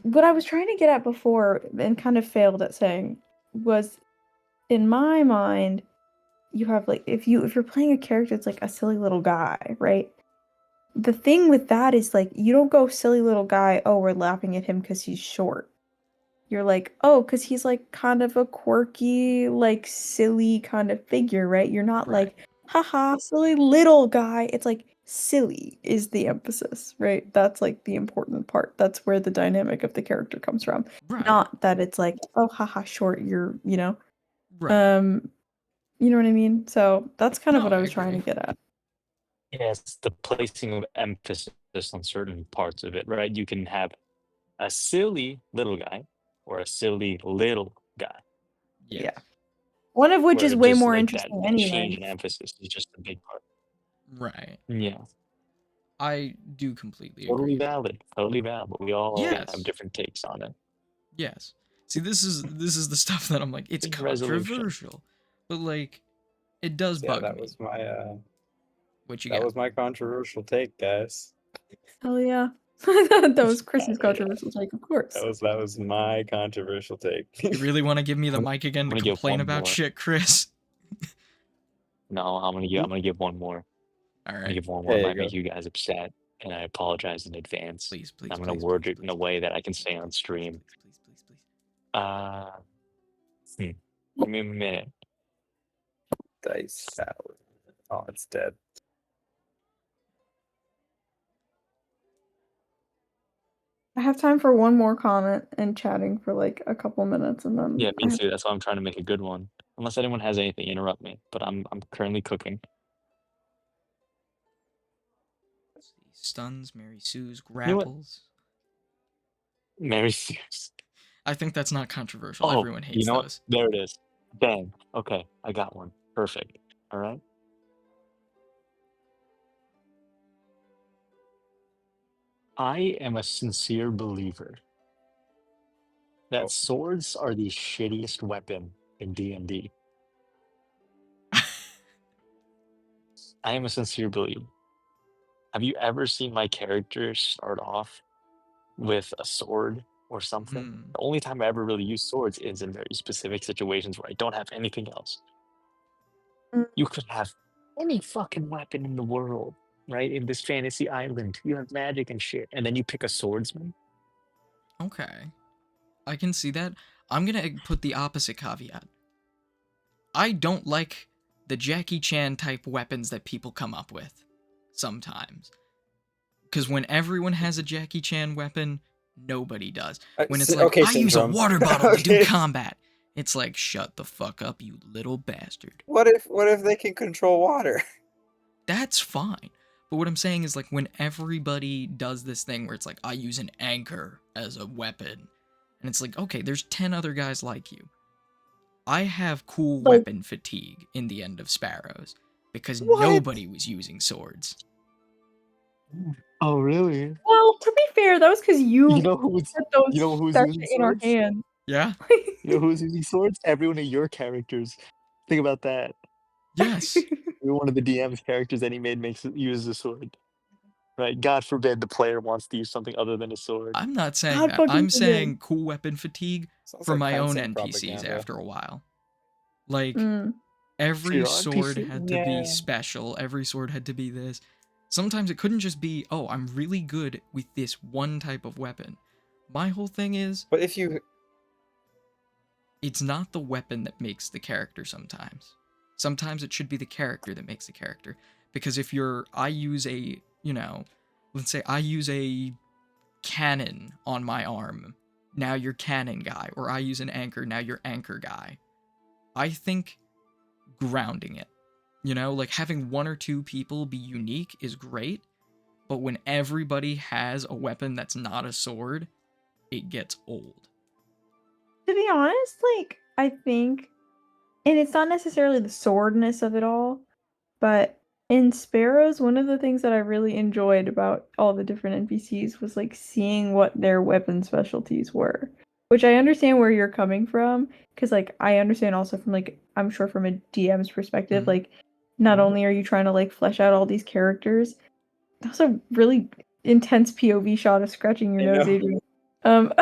what I was trying to get at before and kind of failed at saying was in my mind you have like if you're playing a character that's like a silly little guy, right? The thing with that is like you don't go silly little guy, oh, we're laughing at him because he's short. You're like, oh, because he's like kind of a quirky, like silly kind of figure, right? You're not Right. like, haha, silly little guy. It's like silly is the emphasis, right? That's like the important part. That's where the dynamic of the character comes from. Right. Not that it's like, oh, haha, short, you're. Right. Um, you know what I mean? So that's kind of No, what I I was trying to agree. get at. Yes, the placing of emphasis on certain parts of it, right? You can have a silly little guy or a silly little guy, Yes. Yeah. One of which where is way just more like that interesting change anyway. in emphasis is just a big part. Right. Yeah, I do completely totally agree. valid, totally valid. But we all have Yes. different takes on it. Yes. See, this is the stuff that I'm like, it's Big resolution. controversial, but like, it does Yeah, bug me. that What you got? was my controversial take, guys. Hell yeah. That was Chris's Yeah, controversial take, of course. that was my controversial take. You really want to give me the I'm mic again to gonna give complain one about more. shit, Chris? No, I'm gonna give one more. All I'm gonna right. give one more. It There you might make go. you guys upset, and I apologize in advance. Please, please, I'm gonna please, word please, it in please, a way that I can say on stream. please, please, please. Uh, Give me a minute. Dice salad. Oh, it's dead. I have time for one more comment and chatting for like a couple minutes and then Yeah, I me have too. That's why I'm trying to make a good one. Unless anyone has anything, interrupt me. But I'm currently cooking. Let's see. Stuns, Mary Sue's, You know what? grapples. Mary Sue's. I think that's not controversial. Oh, Everyone you hates know what? those. There it is. Bang. Okay, I got one. Perfect. All right. I am a sincere believer that Oh. swords are the shittiest weapon in D&D. I am a sincere believer. Have you ever seen my character start off with a sword or something? Hmm. The only time I ever really use swords is in very specific situations where I don't have anything else. Mm. You could have any fucking weapon in the world, right? In this fantasy island, you have magic and shit, and then you pick a swordsman. Okay. I can see that. I'm gonna put the opposite caveat. I don't like the Jackie Chan type weapons that people come up with sometimes. Because when everyone has a Jackie Chan weapon, nobody does. When it's like, Okay, I use a Syndrome. water bottle to do Okay. combat, it's like, shut the fuck up, you little bastard. What if they can control water? That's fine. But what I'm saying is, like, when everybody does this thing where it's like, I use an anchor as a weapon, and it's like, okay, there's 10 other guys like you. I have cool Like, weapon fatigue in the end of Sparrows because What? nobody was using swords. Oh, really? well, to be fair, that was because You you know who's put you know those who's that using shit in our swords? hands. Yeah? You know who's using swords? Every one of your characters. Think about that. Yes. Every one of the DM's characters that he made uses a sword. Right? God forbid the player wants to use something other than a sword. I'm not saying God that. fucking I'm forbid. saying cool weapon fatigue Sounds for like my own fencing NPCs propaganda. after a while. Like, Mm. For every your own sword PC? had to be special, every sword had to be this. Sometimes it couldn't just be, oh, I'm really good with this one type of weapon. My whole thing is, But if you it's not the weapon that makes the character sometimes. Sometimes it should be the character that makes the character. Because if I use a, let's say I use a cannon on my arm, now you're cannon guy. Or I use an anchor, now you're anchor guy. I think grounding it, like having one or two people be unique is great. But when everybody has a weapon that's not a sword, it gets old. To be honest, like, I think, and it's not necessarily the swordness of it all, but in Sparrows, one of the things that I really enjoyed about all the different NPCs was like seeing what their weapon specialties were. Which I understand where you're coming from, because like I understand also from like I'm sure from a DM's perspective, Mhm. like not only are you trying to like flesh out all these characters, that was a really intense POV shot of scratching your I nose, know Adrian. Um,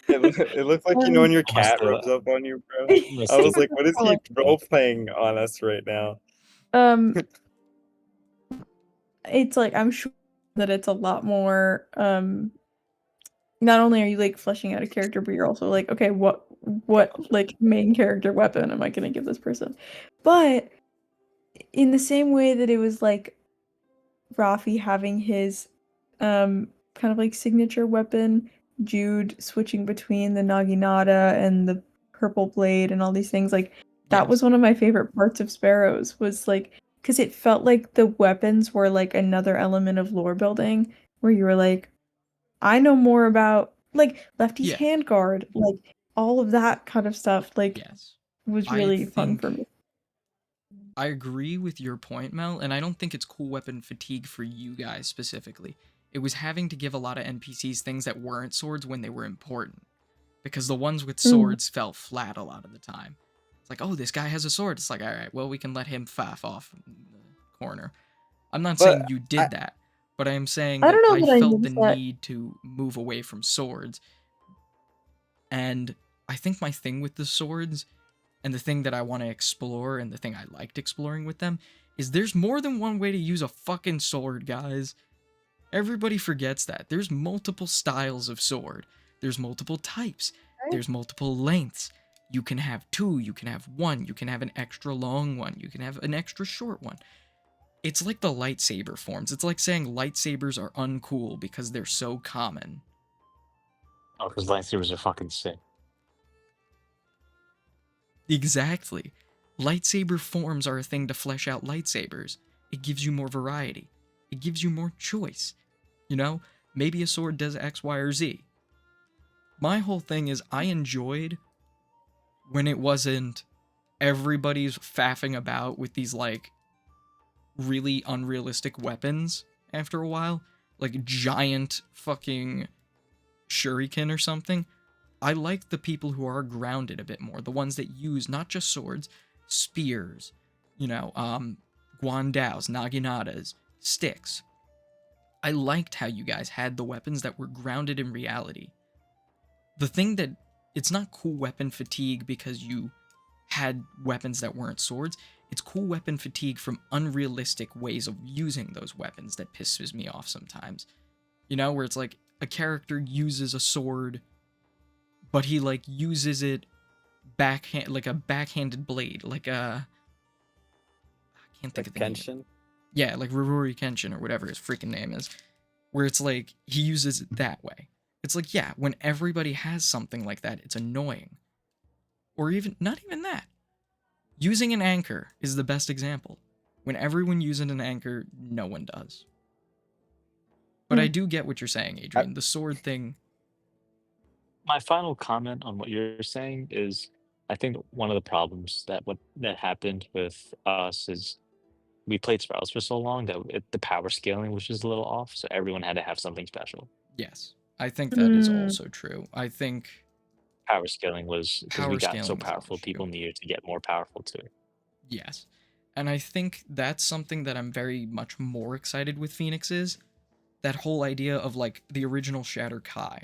it looked like um, when your I'm gonna cat steal rubs that. up on you, bro. I'm gonna I steal was like, what is or, he like, role playing on us right now? um, it's like I'm sure that it's a lot more not only are you like fleshing out a character, but you're also like, okay, what like main character weapon am I gonna give this person? But in the same way that it was like Rafi having his kind of like signature weapon, Jude switching between the Naginata and the purple blade and all these things, like that was Yes. one of my favorite parts of Sparrows was like because it felt like the weapons were like another element of lore building where you were like, I know more about like Lefty's Yeah. handguard, like all of that kind of stuff, like Yes. was I really fun for think me. I agree with your point, Mel, and I don't think it's cool weapon fatigue for you guys specifically. It was having to give a lot of NPCs things that weren't swords when they were important. Because the ones with Mm, swords fell flat a lot of the time. It's like, oh, this guy has a sword. It's like, alright, well, we can let him faff off in the corner. I'm not saying But you I did that, but I am saying I that don't I know that I felt the noticed that. need to move away from swords. And I think my thing with the swords, and the thing that I want to explore, and the thing I liked exploring with them, is there's more than one way to use a fucking sword, guys. Everybody forgets that. There's multiple styles of sword. There's multiple types. Right? There's multiple lengths. You can have two, you can have one, you can have an extra long one, you can have an extra short one. It's like the lightsaber forms. It's like saying lightsabers are uncool because they're so common. Oh, because lightsabers are fucking sick. Exactly. Lightsaber forms are a thing to flesh out lightsabers. It gives you more variety. It gives you more choice. Maybe a sword does X, Y, or Z. My whole thing is I enjoyed when it wasn't everybody's faffing about with these like really unrealistic weapons after a while, like giant fucking shuriken or something. I like the people who are grounded a bit more, the ones that use not just swords, spears, guandaos, naginatas, sticks. I liked how you guys had the weapons that were grounded in reality. The thing that it's not cool weapon fatigue because you had weapons that weren't swords. It's cool weapon fatigue from unrealistic ways of using those weapons that pisses me off sometimes. You know, where it's like a character uses a sword, but he like uses it like a backhanded blade, like a I can't think Like of the name. Kenshin. Yeah, like Rururi Kenshin or whatever his freaking name is, where it's like he uses it that way. It's like, yeah, when everybody has something like that, it's annoying. Or even, not even that. Using an anchor is the best example. When everyone uses an anchor, no one does. But I do get what you're saying, Adrian. The sword thing. My final comment on what you're saying is, I think one of the problems that happened with us is we played Sprouts for so long that the power scaling was just a little off, so everyone had to have something special. Yes, I think that is also true. I think Power scaling was because we power got so scaling was an powerful, issue. people needed to get more powerful too. Yes. And I think that's something that I'm very much more excited with Phoenix is. That whole idea of like the original Shatter Kai.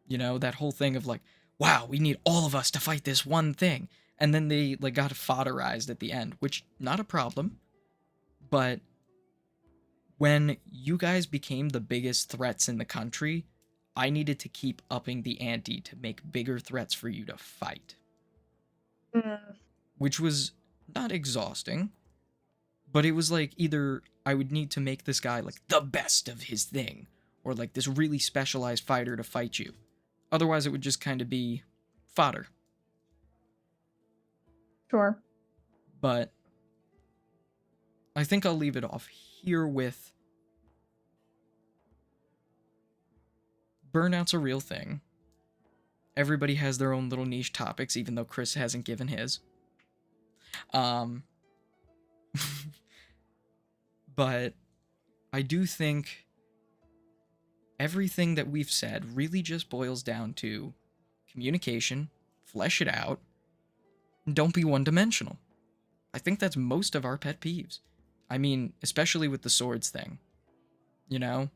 You know, that whole thing of like, wow, we need all of us to fight this one thing. And then they like got fodderized at the end, which not a problem. But when you guys became the biggest threats in the country, I needed to keep upping the ante to make bigger threats for you to fight. Which was not exhausting, but it was like either I would need to make this guy like the best of his thing, or like this really specialized fighter to fight you. Otherwise, it would just kind of be fodder. Sure. But I think I'll leave it off here with burnout's a real thing. Everybody has their own little niche topics, even though Chris hasn't given his. But I do think everything that we've said really just boils down to communication, flesh it out, and don't be one-dimensional. I think that's most of our pet peeves. I mean, especially with the swords thing. You know?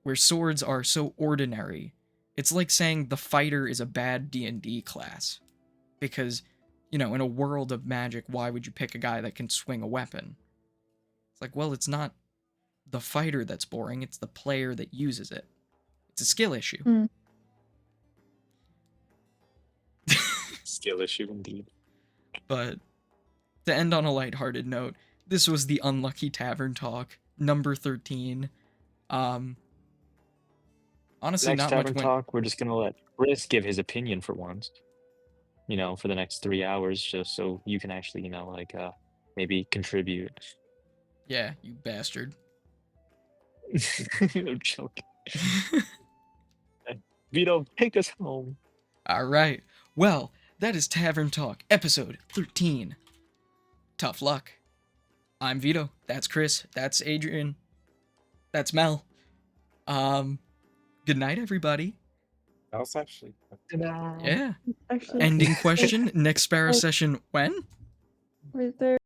Where swords are so ordinary. It's like saying the fighter is a bad D&D class. Because, you know, in a world of magic, why would you pick a guy that can swing a weapon? It's like, well, it's not the fighter that's boring, it's the player that uses it. It's a skill issue. Skill issue indeed. But to end on a lighthearted note, this was the Unlucky Tavern Talk, number 13. Honestly, Next not much Tavern went... Talk, we're just gonna let Chris give his opinion for once. You know, for the next 3 hours, just so you can actually, you know, like maybe contribute. Yeah, you bastard. I'm joking. Vito, take us home. Alright, well, that is Tavern Talk, episode 13. Tough luck. I'm Vito, that's Chris, that's Adrian, that's Mel. Good night, everybody. That was actually. Yeah. Actually, Ending question, next Sparrow session when? right there.